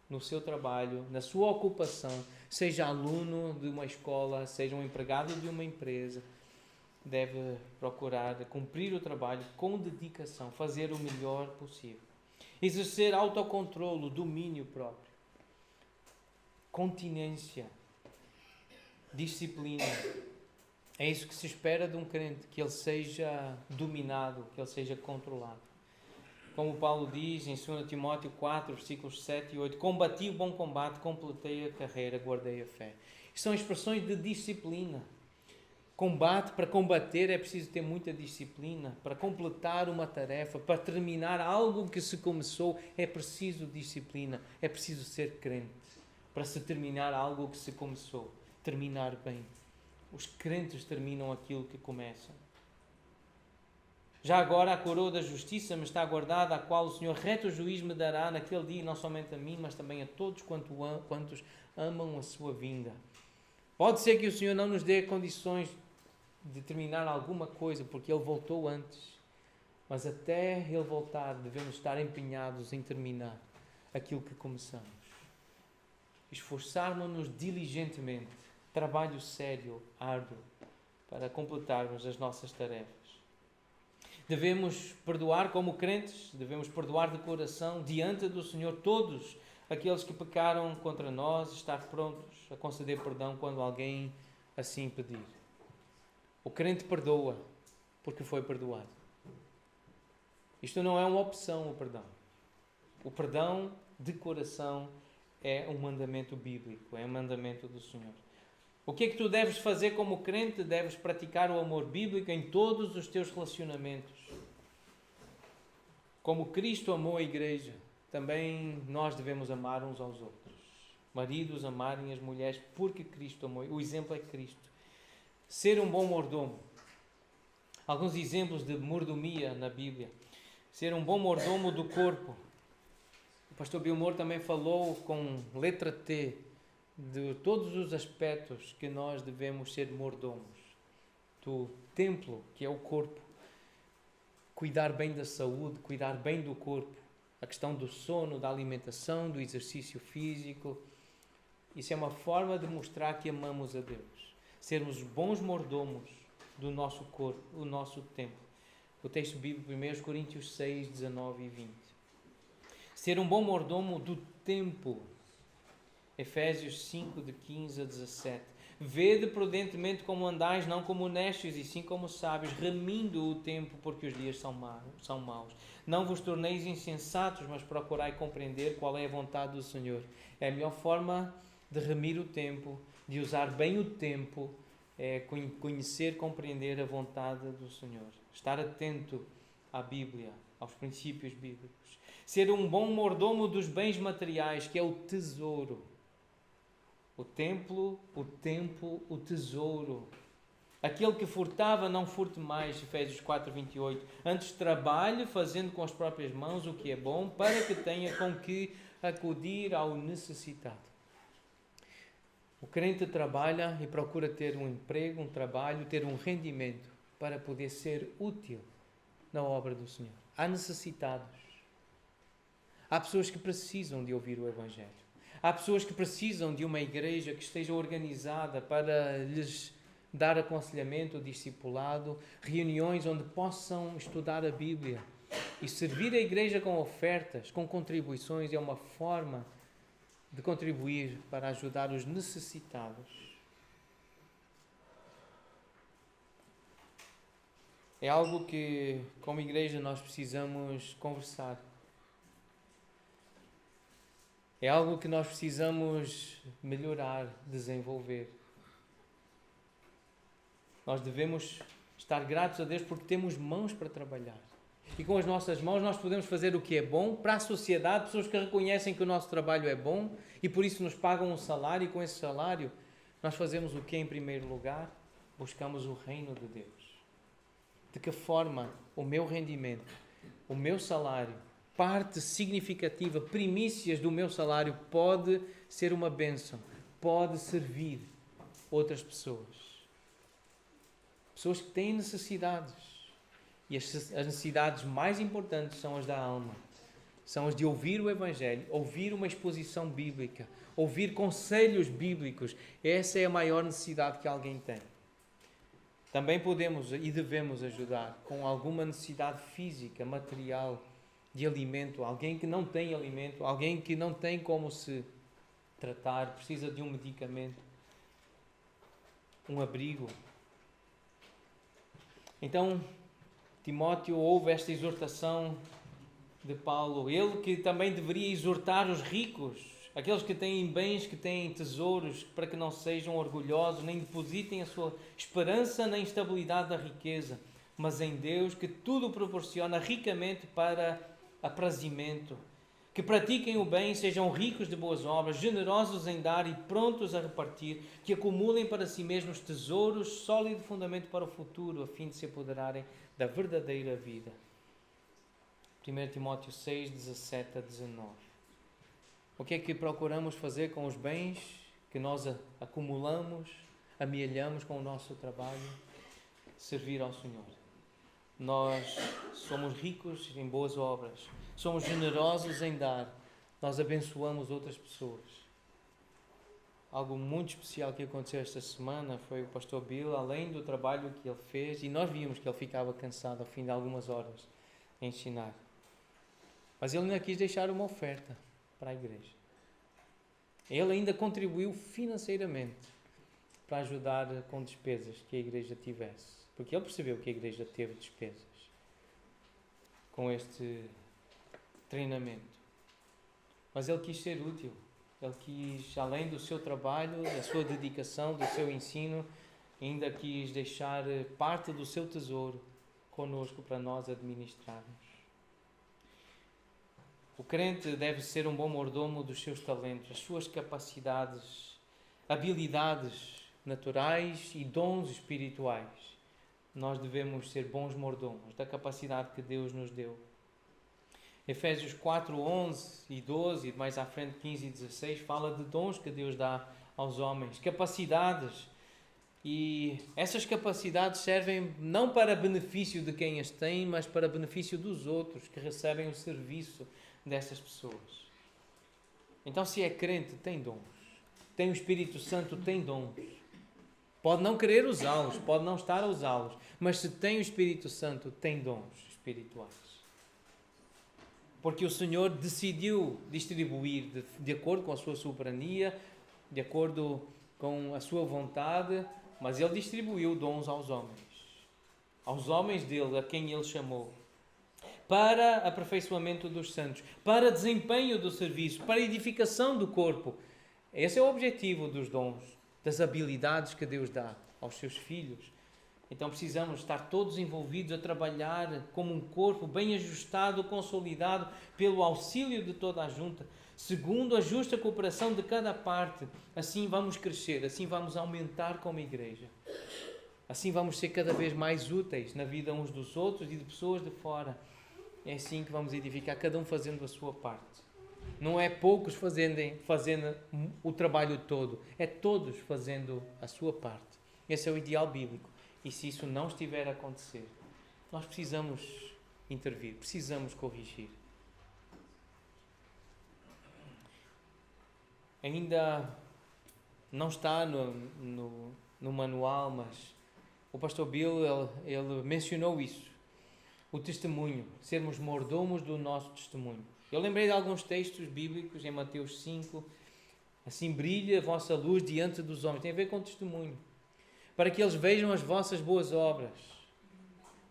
no seu trabalho, na sua ocupação, seja aluno de uma escola, seja um empregado de uma empresa, deve procurar cumprir o trabalho com dedicação, fazer o melhor possível. Exercer autocontrolo, domínio próprio, continência, disciplina. É isso que se espera de um crente, que ele seja dominado, que ele seja controlado. Como Paulo diz em 2 Timóteo 4, versículos 7 e 8, combati o bom combate, completei a carreira, guardei a fé. Isto são expressões de disciplina. Combate, para combater é preciso ter muita disciplina. Para completar uma tarefa, para terminar algo que se começou, é preciso disciplina. É preciso ser crente. Para se terminar algo que se começou, terminar bem. Os crentes terminam aquilo que começam. Já agora a coroa da justiça me está guardada, a qual o Senhor reto juiz me dará naquele dia, não somente a mim, mas também a todos quantos amam a sua vinda. Pode ser que o Senhor não nos dê condições de terminar alguma coisa, porque Ele voltou antes. Mas até Ele voltar, devemos estar empenhados em terminar aquilo que começamos. Esforçarmos-nos diligentemente, trabalho sério, árduo, para completarmos as nossas tarefas. Devemos perdoar como crentes, devemos perdoar de coração diante do Senhor todos aqueles que pecaram contra nós, estar prontos a conceder perdão quando alguém assim pedir. O crente perdoa porque foi perdoado. Isto não é uma opção, o perdão. O perdão de coração é um mandamento bíblico, é um mandamento do Senhor. O que é que tu deves fazer como crente? Deves praticar o amor bíblico em todos os teus relacionamentos. Como Cristo amou a igreja, também nós devemos amar uns aos outros. Maridos amarem as mulheres porque Cristo amou. O exemplo é Cristo. Ser um bom mordomo. Alguns exemplos de mordomia na Bíblia. Ser um bom mordomo do corpo. O pastor Bilmor também falou com letra T de todos os aspectos que nós devemos ser mordomos. Do templo, que é o corpo. Cuidar bem da saúde, cuidar bem do corpo. A questão do sono, da alimentação, do exercício físico. Isso é uma forma de mostrar que amamos a Deus. Sermos bons mordomos do nosso corpo, o nosso templo. O texto bíblico, 1 Coríntios 6, 19 e 20. Ser um bom mordomo do templo. Efésios 5, de 15 a 17. Vede prudentemente como andais, não como necios, e sim como sábios, remindo o tempo, porque os dias são maus. Não vos torneis insensatos, mas procurai compreender qual é a vontade do Senhor. É a melhor forma de remir o tempo, de usar bem o tempo, é conhecer, compreender a vontade do Senhor. Estar atento à Bíblia, aos princípios bíblicos. Ser um bom mordomo dos bens materiais, que é o tesouro. O templo, o tempo, o tesouro. Aquele que furtava, não furte mais, Efésios 4:28. Antes trabalhe, fazendo com as próprias mãos o que é bom, para que tenha com que acudir ao necessitado. O crente trabalha e procura ter um emprego, um trabalho, ter um rendimento para poder ser útil na obra do Senhor. Há necessitados. Há pessoas que precisam de ouvir o Evangelho. Há pessoas que precisam de uma igreja que esteja organizada para lhes dar aconselhamento, discipulado, reuniões onde possam estudar a Bíblia. E servir a igreja com ofertas, com contribuições, é uma forma de contribuir para ajudar os necessitados. É algo que, como igreja, nós precisamos conversar. É algo que nós precisamos melhorar, desenvolver. Nós devemos estar gratos a Deus porque temos mãos para trabalhar. E com as nossas mãos nós podemos fazer o que é bom para a sociedade, pessoas que reconhecem que o nosso trabalho é bom e por isso nos pagam um salário, e com esse salário nós fazemos o que em primeiro lugar? Buscamos o reino de Deus. De que forma o meu rendimento, o meu salário, parte significativa, primícias do meu salário pode ser uma bênção, pode servir outras pessoas. Pessoas que têm necessidades. E as necessidades mais importantes são as da alma. São as de ouvir o Evangelho, ouvir uma exposição bíblica, ouvir conselhos bíblicos. Essa é a maior necessidade que alguém tem. Também podemos e devemos ajudar com alguma necessidade física, material, de alimento. Alguém que não tem alimento, alguém que não tem como se tratar, precisa de um medicamento, um abrigo. Então, Timóteo ouve esta exortação de Paulo. Ele que também deveria exortar os ricos, aqueles que têm bens, que têm tesouros, para que não sejam orgulhosos, nem depositem a sua esperança na instabilidade da riqueza, mas em Deus, que tudo proporciona ricamente para aprazimento. Que pratiquem o bem, sejam ricos de boas obras, generosos em dar e prontos a repartir, que acumulem para si mesmos tesouros, sólido fundamento para o futuro, a fim de se apoderarem da verdadeira vida. 1 Timóteo 6, 17 a 19. O que é que procuramos fazer com os bens que nós acumulamos, amealhamos com o nosso trabalho? Servir ao Senhor. Nós somos ricos em boas obras, somos generosos em dar, nós abençoamos outras pessoas. Algo muito especial que aconteceu esta semana foi o pastor Bill, além do trabalho que ele fez, e nós vimos que ele ficava cansado ao fim de algumas horas a ensinar. Mas ele ainda quis deixar uma oferta para a igreja. Ele ainda contribuiu financeiramente para ajudar com despesas que a igreja tivesse. Porque ele percebeu que a igreja teve despesas com este treinamento. Mas ele quis ser útil. Ele quis, além do seu trabalho, da sua dedicação, do seu ensino, ainda quis deixar parte do seu tesouro conosco para nós administrarmos. O crente deve ser um bom mordomo dos seus talentos, as suas capacidades, habilidades naturais e dons espirituais. Nós devemos ser bons mordomos da capacidade que Deus nos deu. Efésios 4, 11 e 12, e mais à frente 15 e 16, fala de dons que Deus dá aos homens, capacidades. E essas capacidades servem não para benefício de quem as tem, mas para benefício dos outros que recebem o serviço dessas pessoas. Então, se é crente, tem dons. Tem o Espírito Santo, tem dons. Pode não querer usá-los, pode não estar a usá-los, mas se tem o Espírito Santo, tem dons espirituais. Porque o Senhor decidiu distribuir de acordo com a sua soberania, de acordo com a sua vontade, mas Ele distribuiu dons aos homens dele, a quem Ele chamou, para aperfeiçoamento dos santos, para desempenho do serviço, para edificação do corpo. Esse é o objetivo dos dons, das habilidades que Deus dá aos seus filhos. Então precisamos estar todos envolvidos a trabalhar como um corpo bem ajustado, consolidado pelo auxílio de toda a junta, segundo a justa cooperação de cada parte. Assim vamos crescer, assim vamos aumentar como igreja. Assim vamos ser cada vez mais úteis na vida uns dos outros e de pessoas de fora. É assim que vamos edificar, cada um fazendo a sua parte. Não é poucos fazendo o trabalho todo, é todos fazendo a sua parte. Esse é o ideal bíblico. E se isso não estiver a acontecer, nós precisamos intervir, precisamos corrigir. Ainda não está no manual, mas o pastor Bill ele mencionou isso. O testemunho, sermos mordomos do nosso testemunho. Eu lembrei de alguns textos bíblicos em Mateus 5. Assim brilha a vossa luz diante dos homens. Tem a ver com testemunho. Para que eles vejam as vossas boas obras,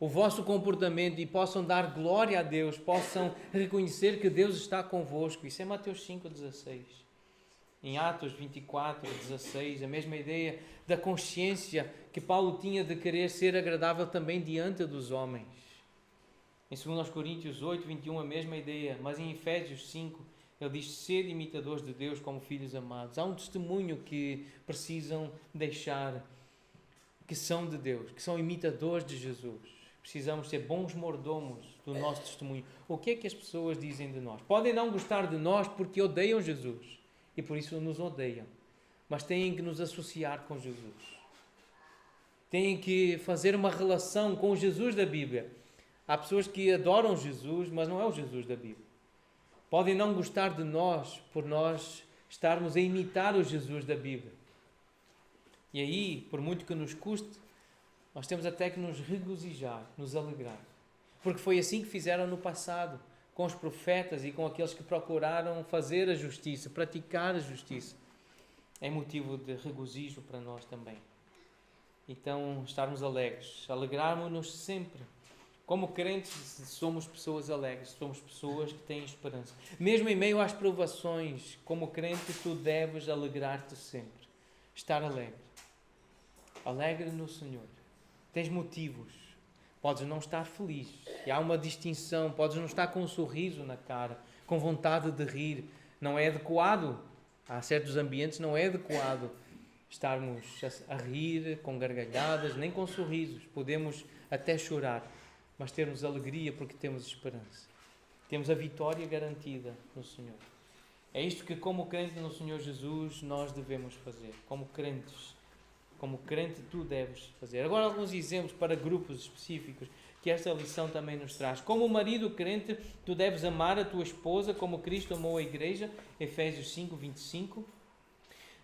o vosso comportamento e possam dar glória a Deus, possam reconhecer que Deus está convosco. Isso é Mateus 5,16. Em Atos 24,16, a mesma ideia da consciência que Paulo tinha de querer ser agradável também diante dos homens. Em 2 Coríntios 8,21, a mesma ideia, mas em Efésios 5, ele diz: sede imitadores de Deus como filhos amados. Há um testemunho que precisam deixar, que são de Deus, que são imitadores de Jesus. Precisamos ser bons mordomos do nosso testemunho. O que é que as pessoas dizem de nós? Podem não gostar de nós porque odeiam Jesus e por isso nos odeiam, mas têm que nos associar com Jesus. Têm que fazer uma relação com o Jesus da Bíblia. Há pessoas que adoram Jesus, mas não é o Jesus da Bíblia. Podem não gostar de nós por nós estarmos a imitar o Jesus da Bíblia. E aí, por muito que nos custe, nós temos até que nos regozijar, nos alegrar. Porque foi assim que fizeram no passado, com os profetas e com aqueles que procuraram fazer a justiça, praticar a justiça. É motivo de regozijo para nós também. Então, estarmos alegres, alegrarmos-nos sempre. Como crentes, somos pessoas alegres, somos pessoas que têm esperança. Mesmo em meio às provações, como crente, tu deves alegrar-te sempre. Estar alegre. Alegre no Senhor. Tens motivos. Podes não estar feliz. E há uma distinção. Podes não estar com um sorriso na cara, com vontade de rir. Não é adequado. Há certos ambientes não é adequado estarmos a rir com gargalhadas, nem com sorrisos. Podemos até chorar, mas termos alegria porque temos esperança. Temos a vitória garantida no Senhor. É isto que, como crente no Senhor Jesus, nós devemos fazer. Como crentes. Como crente, tu deves fazer. Agora, alguns exemplos para grupos específicos que esta lição também nos traz. Como marido crente, tu deves amar a tua esposa como Cristo amou a igreja. Efésios 5, 25.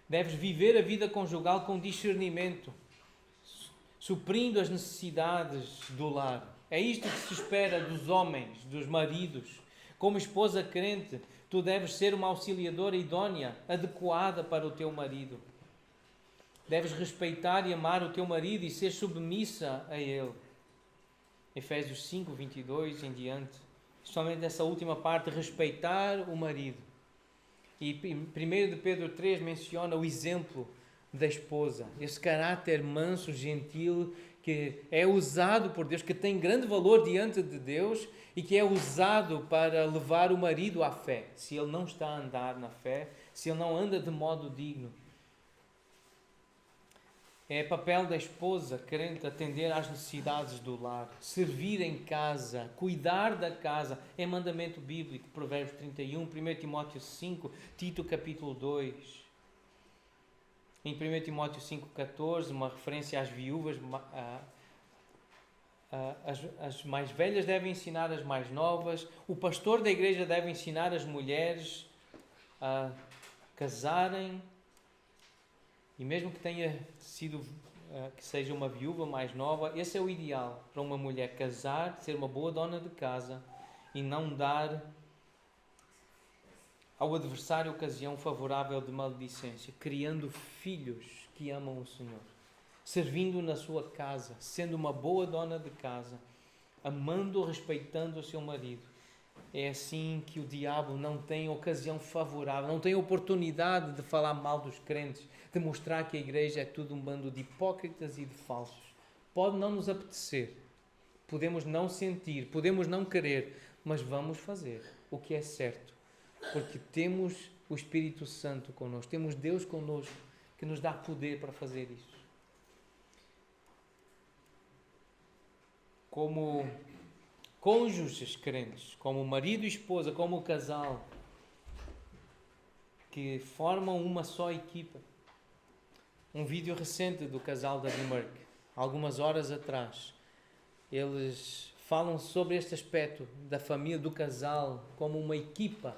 Deves viver a vida conjugal com discernimento, suprindo as necessidades do lar. É isto que se espera dos homens, dos maridos. Como esposa crente, tu deves ser uma auxiliadora idónea, adequada para o teu marido. Deves respeitar e amar o teu marido e ser submissa a ele. Efésios 5, 22 em diante. Somente nessa última parte, respeitar o marido. E 1 de Pedro 3 menciona o exemplo da esposa. Esse caráter manso, gentil, que é usado por Deus, que tem grande valor diante de Deus e que é usado para levar o marido à fé. Se ele não está a andar na fé, se ele não anda de modo digno. É papel da esposa crente atender às necessidades do lar, servir em casa, cuidar da casa. É mandamento bíblico, Provérbios 31, 1 Timóteo 5, Tito capítulo 2. Em 1 Timóteo 5,14, uma referência às viúvas, as mais velhas devem ensinar as mais novas, o pastor da igreja deve ensinar as mulheres a casarem, e mesmo que tenha sido, que seja uma viúva mais nova, esse é o ideal para uma mulher: casar, ser uma boa dona de casa e não dar ao adversário ocasião favorável de maledicência, criando filhos que amam o Senhor, servindo na sua casa, sendo uma boa dona de casa, amando, respeitando o seu marido. É assim que o diabo não tem ocasião favorável, não tem oportunidade de falar mal dos crentes, de mostrar que a igreja é tudo um bando de hipócritas e de falsos. Pode não nos apetecer, podemos não sentir, podemos não querer, mas vamos fazer o que é certo. Porque temos o Espírito Santo connosco, temos Deus connosco, que nos dá poder para fazer isso. como cônjuges crentes, como marido e esposa, como casal, que formam uma só equipa. Um vídeo recente do casal da Merck, algumas horas atrás, eles falam sobre este aspecto da família, do casal, como uma equipa.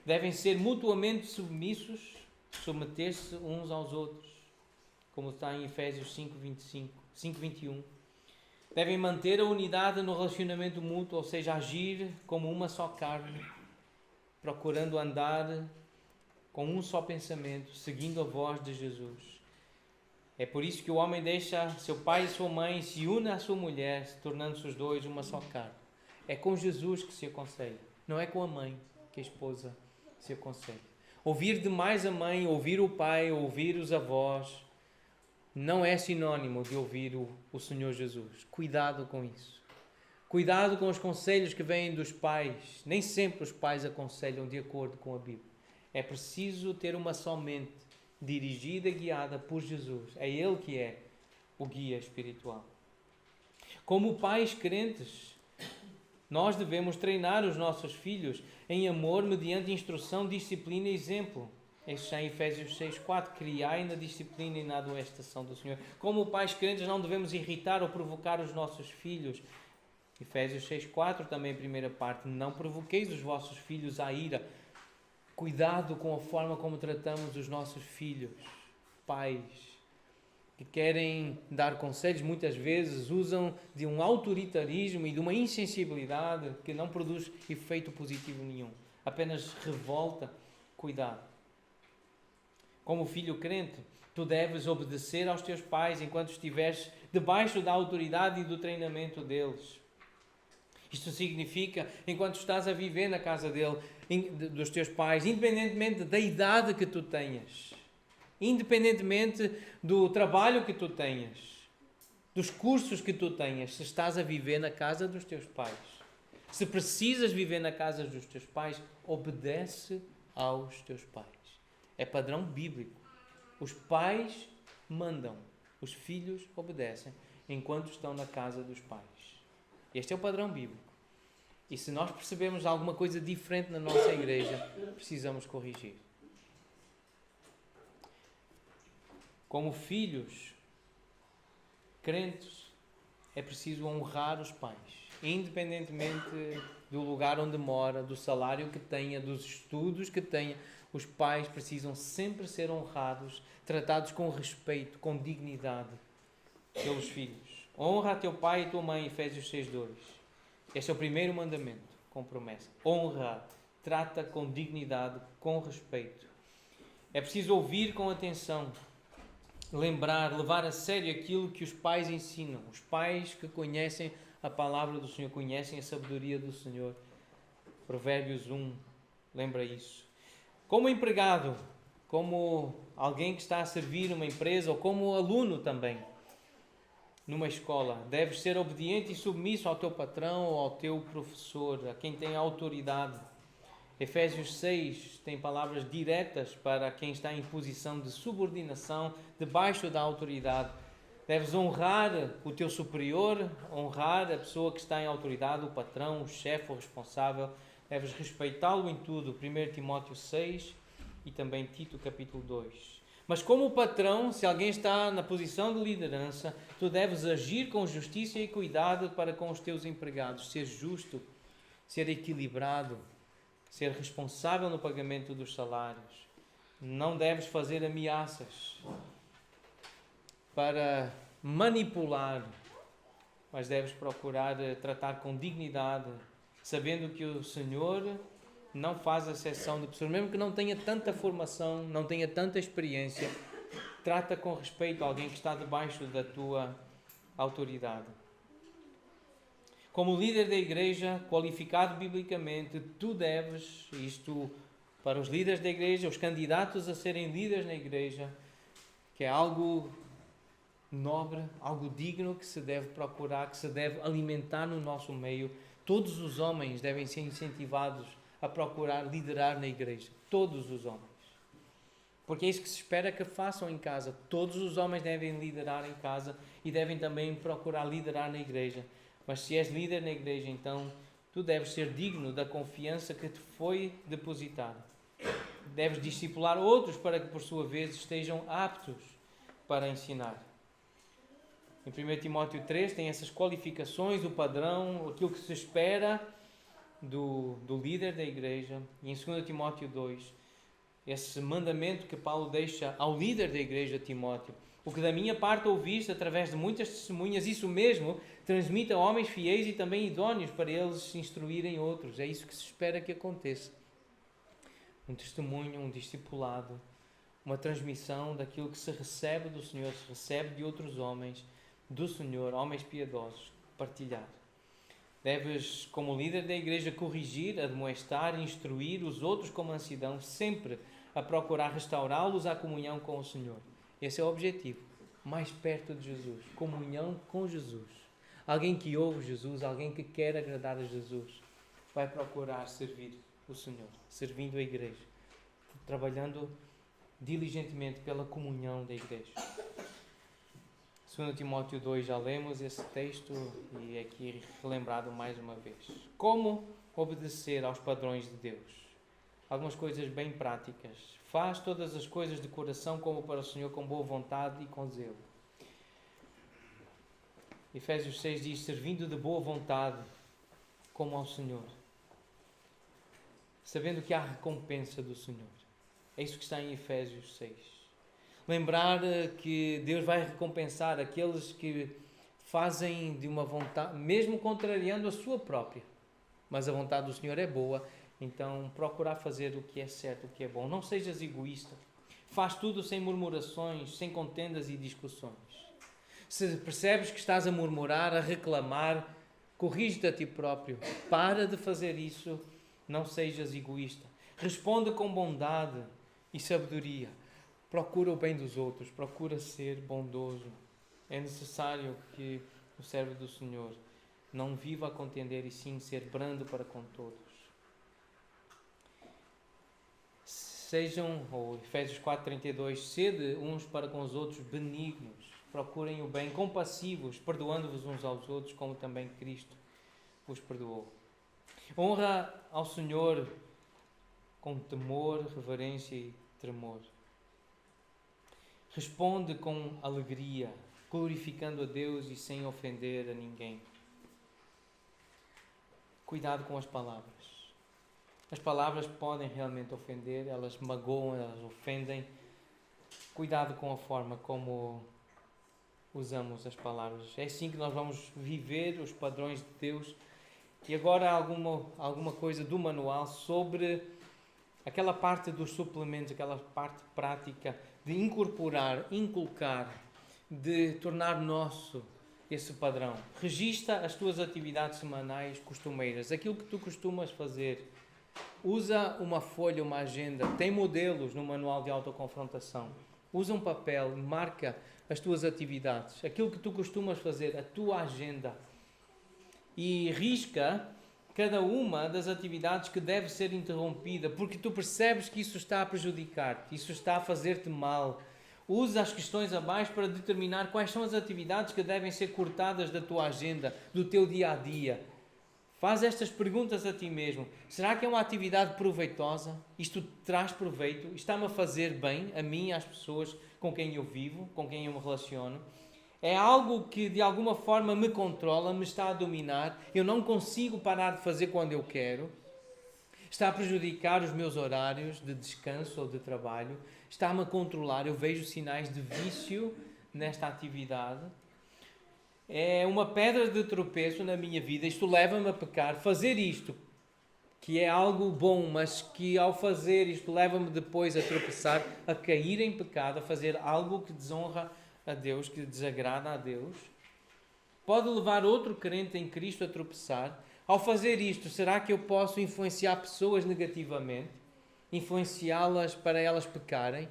Devem ser mutuamente submissos, submeter-se uns aos outros, como está em Efésios 5:21. Devem manter a unidade no relacionamento mútuo, ou seja, agir como uma só carne, procurando andar com um só pensamento, seguindo a voz de Jesus. É por isso que o homem deixa seu pai e sua mãe, se une à sua mulher, tornando-se os dois uma só carne. É com Jesus que se aconselha, não é com a mãe que a esposa se aconselha. Ouvir demais a mãe, ouvir o pai, ouvir os avós, não é sinónimo de ouvir o Senhor Jesus. Cuidado com isso. Cuidado com os conselhos que vêm dos pais. Nem sempre os pais aconselham de acordo com a Bíblia. É preciso ter uma só mente, dirigida e guiada por Jesus. É Ele que é o guia espiritual. Como pais crentes, nós devemos treinar os nossos filhos em amor mediante instrução, disciplina e exemplo. Isso está em Efésios 6:4. Criai na disciplina e na admoestação do Senhor. Como pais crentes, não devemos irritar ou provocar os nossos filhos. Efésios 6:4, também a primeira parte. Não provoqueis os vossos filhos à ira. Cuidado com a forma como tratamos os nossos filhos. Pais que querem dar conselhos, muitas vezes usam de um autoritarismo e de uma insensibilidade que não produz efeito positivo nenhum. Apenas revolta. Cuidado. Como filho crente, tu deves obedecer aos teus pais enquanto estiveres debaixo da autoridade e do treinamento deles. Isto significa, enquanto estás a viver na casa dos teus pais, independentemente da idade que tu tenhas, independentemente do trabalho que tu tenhas, dos cursos que tu tenhas, se estás a viver na casa dos teus pais, se precisas viver na casa dos teus pais, obedece aos teus pais. É padrão bíblico. Os pais mandam, os filhos obedecem enquanto estão na casa dos pais. Este é o padrão bíblico. E se nós percebemos alguma coisa diferente na nossa igreja, precisamos corrigir. Como filhos crentes, é preciso honrar os pais, independentemente do lugar onde mora, do salário que tenha, dos estudos que tenha. Os pais precisam sempre ser honrados, tratados com respeito, com dignidade pelos filhos. Honra a teu pai e tua mãe, Efésios 6:2. Este é o primeiro mandamento, com promessa. Honra, trata com dignidade, com respeito. É preciso ouvir com atenção, lembrar, levar a sério aquilo que os pais ensinam. Os pais que conhecem a palavra do Senhor, conhecem a sabedoria do Senhor. Provérbios 1, lembra isso. Como empregado, como alguém que está a servir numa empresa ou como aluno também, numa escola, deves ser obediente e submisso ao teu patrão ou ao teu professor, a quem tem autoridade. Efésios 6 tem palavras diretas para quem está em posição de subordinação, debaixo da autoridade. Deves honrar o teu superior, honrar a pessoa que está em autoridade, o patrão, o chefe, o responsável. Deves respeitá-lo em tudo. 1 Timóteo 6 e também Tito capítulo 2. Mas como patrão, se alguém está na posição de liderança, tu deves agir com justiça e cuidado para com os teus empregados. Ser justo, ser equilibrado, ser responsável no pagamento dos salários. Não deves fazer ameaças para manipular, mas deves procurar tratar com dignidade, sabendo que o Senhor não faz exceção de pessoas, mesmo que não tenha tanta formação, não tenha tanta experiência, trata com respeito alguém que está debaixo da tua autoridade. Como líder da igreja, qualificado biblicamente, tu deves, isto para os líderes da igreja, os candidatos a serem líderes na igreja, que é algo nobre, algo digno que se deve procurar, que se deve alimentar no nosso meio. Todos os homens devem ser incentivados a procurar liderar na igreja. Todos os homens. Porque é isso que se espera que façam em casa. Todos os homens devem liderar em casa e devem também procurar liderar na igreja. Mas se és líder na igreja, então tu deves ser digno da confiança que te foi depositada. Deves discipular outros para que, por sua vez, estejam aptos para ensinar. Em 1 Timóteo 3 tem essas qualificações, o padrão, aquilo que se espera do líder da igreja. E em 2 Timóteo 2, esse mandamento que Paulo deixa ao líder da igreja, Timóteo: o que da minha parte ouviste através de muitas testemunhas, isso mesmo transmite a homens fiéis e também idóneos para eles instruírem outros. É isso que se espera que aconteça. Um testemunho, um discipulado, uma transmissão daquilo que se recebe do Senhor, se recebe de outros homens do Senhor, homens piedosos, partilhar. Deves, como líder da igreja, corrigir, admoestar, instruir os outros com mansidão, sempre a procurar restaurá-los à comunhão com o Senhor. Esse é o objetivo. Mais perto de Jesus. Comunhão com Jesus. Alguém que ouve Jesus, alguém que quer agradar a Jesus, vai procurar servir o Senhor, servindo a igreja, trabalhando diligentemente pela comunhão da igreja. 2 Timóteo 2, já lemos esse texto e é aqui relembrado mais uma vez. Como obedecer aos padrões de Deus? Algumas coisas bem práticas. Faz todas as coisas de coração como para o Senhor, com boa vontade e com zelo. Efésios 6 diz: servindo de boa vontade como ao Senhor, sabendo que há recompensa do Senhor. É isso que está em Efésios 6. Lembrar que Deus vai recompensar aqueles que fazem de uma vontade, mesmo contrariando a sua própria. Mas a vontade do Senhor é boa, então procurar fazer o que é certo, o que é bom. Não sejas egoísta. Faz tudo sem murmurações, sem contendas e discussões. Se percebes que estás a murmurar, a reclamar, corrige-te a ti próprio. Para de fazer isso. Não sejas egoísta. Responde com bondade e sabedoria. Procura o bem dos outros, procura ser bondoso. É necessário que o servo do Senhor não viva a contender e sim ser brando para com todos. Sejam, ou Efésios 4:32, sede uns para com os outros benignos, procurem o bem, compassivos, perdoando-vos uns aos outros, como também Cristo vos perdoou. Honra ao Senhor com temor, reverência e tremor. Responde com alegria, glorificando a Deus e sem ofender a ninguém. Cuidado com as palavras. As palavras podem realmente ofender, elas magoam, elas ofendem. Cuidado com a forma como usamos as palavras. É assim que nós vamos viver os padrões de Deus. E agora alguma coisa do manual sobre aquela parte dos suplementos, aquela parte prática de inculcar, de tornar nosso esse padrão. Regista as tuas atividades semanais costumeiras, aquilo que tu costumas fazer. Usa uma folha, uma agenda, tem modelos no manual de autoconfrontação. Usa um papel, marca as tuas atividades, aquilo que tu costumas fazer, a tua agenda. E risca cada uma das atividades que deve ser interrompida, porque tu percebes que isso está a prejudicar-te, isso está a fazer-te mal. Usa as questões abaixo para determinar quais são as atividades que devem ser cortadas da tua agenda, do teu dia-a-dia. Faz estas perguntas a ti mesmo. Será que é uma atividade proveitosa? Isto traz proveito? Está-me a fazer bem, a mim e às pessoas com quem eu vivo, com quem eu me relaciono? É algo que de alguma forma me controla, me está a dominar, eu não consigo parar de fazer quando eu quero, está a prejudicar os meus horários de descanso ou de trabalho, está-me a controlar, eu vejo sinais de vício nesta atividade. É uma pedra de tropeço na minha vida, isto leva-me a pecar. Fazer isto, que é algo bom, mas que ao fazer isto leva-me depois a tropeçar, a cair em pecado, a fazer algo que desonra a Deus, que desagrada a Deus, pode levar outro crente em Cristo a tropeçar. Ao fazer isto, será que eu posso influenciar pessoas negativamente? Influenciá-las para elas pecarem,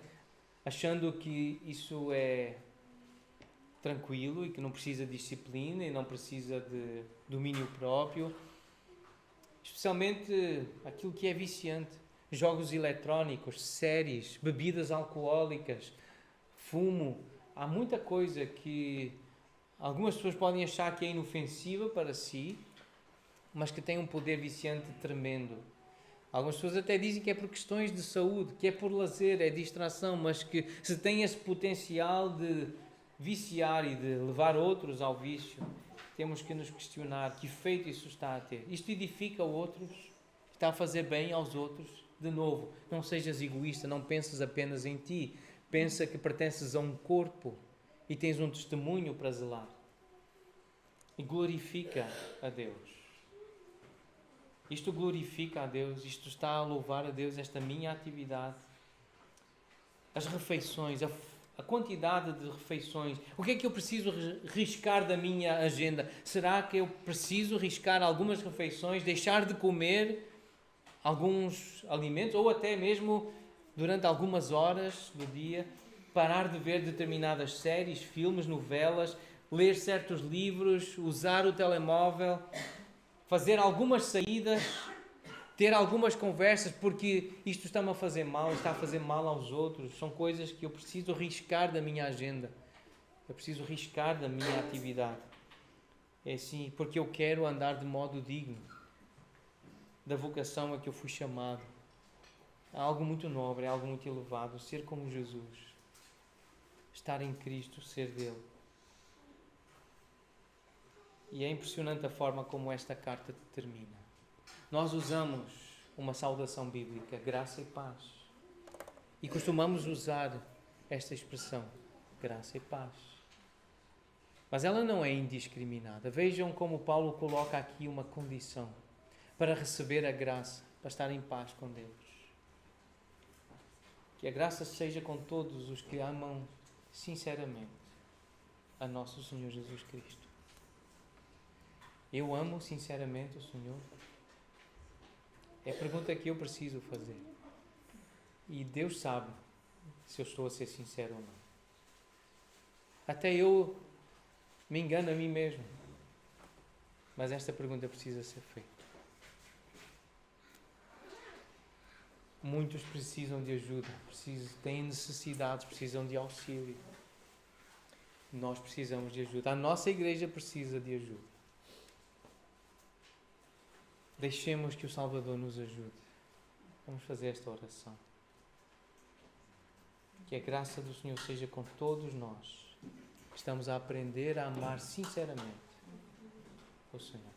achando que isso é tranquilo e que não precisa de disciplina e não precisa de domínio próprio? Especialmente aquilo que é viciante. jogos eletrónicos, séries, bebidas alcoólicas, fumo. Há muita coisa que algumas pessoas podem achar que é inofensiva para si, mas que tem um poder viciante tremendo. Algumas pessoas até dizem que é por questões de saúde, que é por lazer, é distração, mas que se tem esse potencial de viciar e de levar outros ao vício, temos que nos questionar que efeito isso está a ter. Isto edifica outros? Está a fazer bem aos outros? De novo, não sejas egoísta, não penses apenas em ti. Pensa que pertences a um corpo e tens um testemunho para zelar. E glorifica a Deus. Isto glorifica a Deus, isto está a louvar a Deus, esta minha atividade. As refeições, a quantidade de refeições. O que é que eu preciso riscar da minha agenda? Será que eu preciso riscar algumas refeições, deixar de comer alguns alimentos, ou até mesmo durante algumas horas do dia, parar de ver determinadas séries, filmes, novelas, ler certos livros, usar o telemóvel, fazer algumas saídas, ter algumas conversas, porque isto está-me a fazer mal, está a fazer mal aos outros. São coisas que eu preciso riscar da minha agenda. Eu preciso riscar da minha atividade. É assim, porque eu quero andar de modo digno da vocação a que eu fui chamado. É algo muito nobre, é algo muito elevado. Ser como Jesus. Estar em Cristo, ser dele. E é impressionante a forma como esta carta termina. Nós usamos uma saudação bíblica, graça e paz. E costumamos usar esta expressão, graça e paz. Mas ela não é indiscriminada. Vejam como Paulo coloca aqui uma condição para receber a graça, para estar em paz com Deus. Que a graça seja com todos os que amam sinceramente a nosso Senhor Jesus Cristo. Eu amo sinceramente o Senhor? É a pergunta que eu preciso fazer. E Deus sabe se eu estou a ser sincero ou não. Até eu me engano a mim mesmo. Mas esta pergunta precisa ser feita. Muitos precisam de ajuda, têm necessidades, precisam de auxílio. Nós precisamos de ajuda. A nossa igreja precisa de ajuda. Deixemos que o Salvador nos ajude. Vamos fazer esta oração. Que a graça do Senhor seja com todos nós. Estamos a aprender a amar sinceramente o Senhor.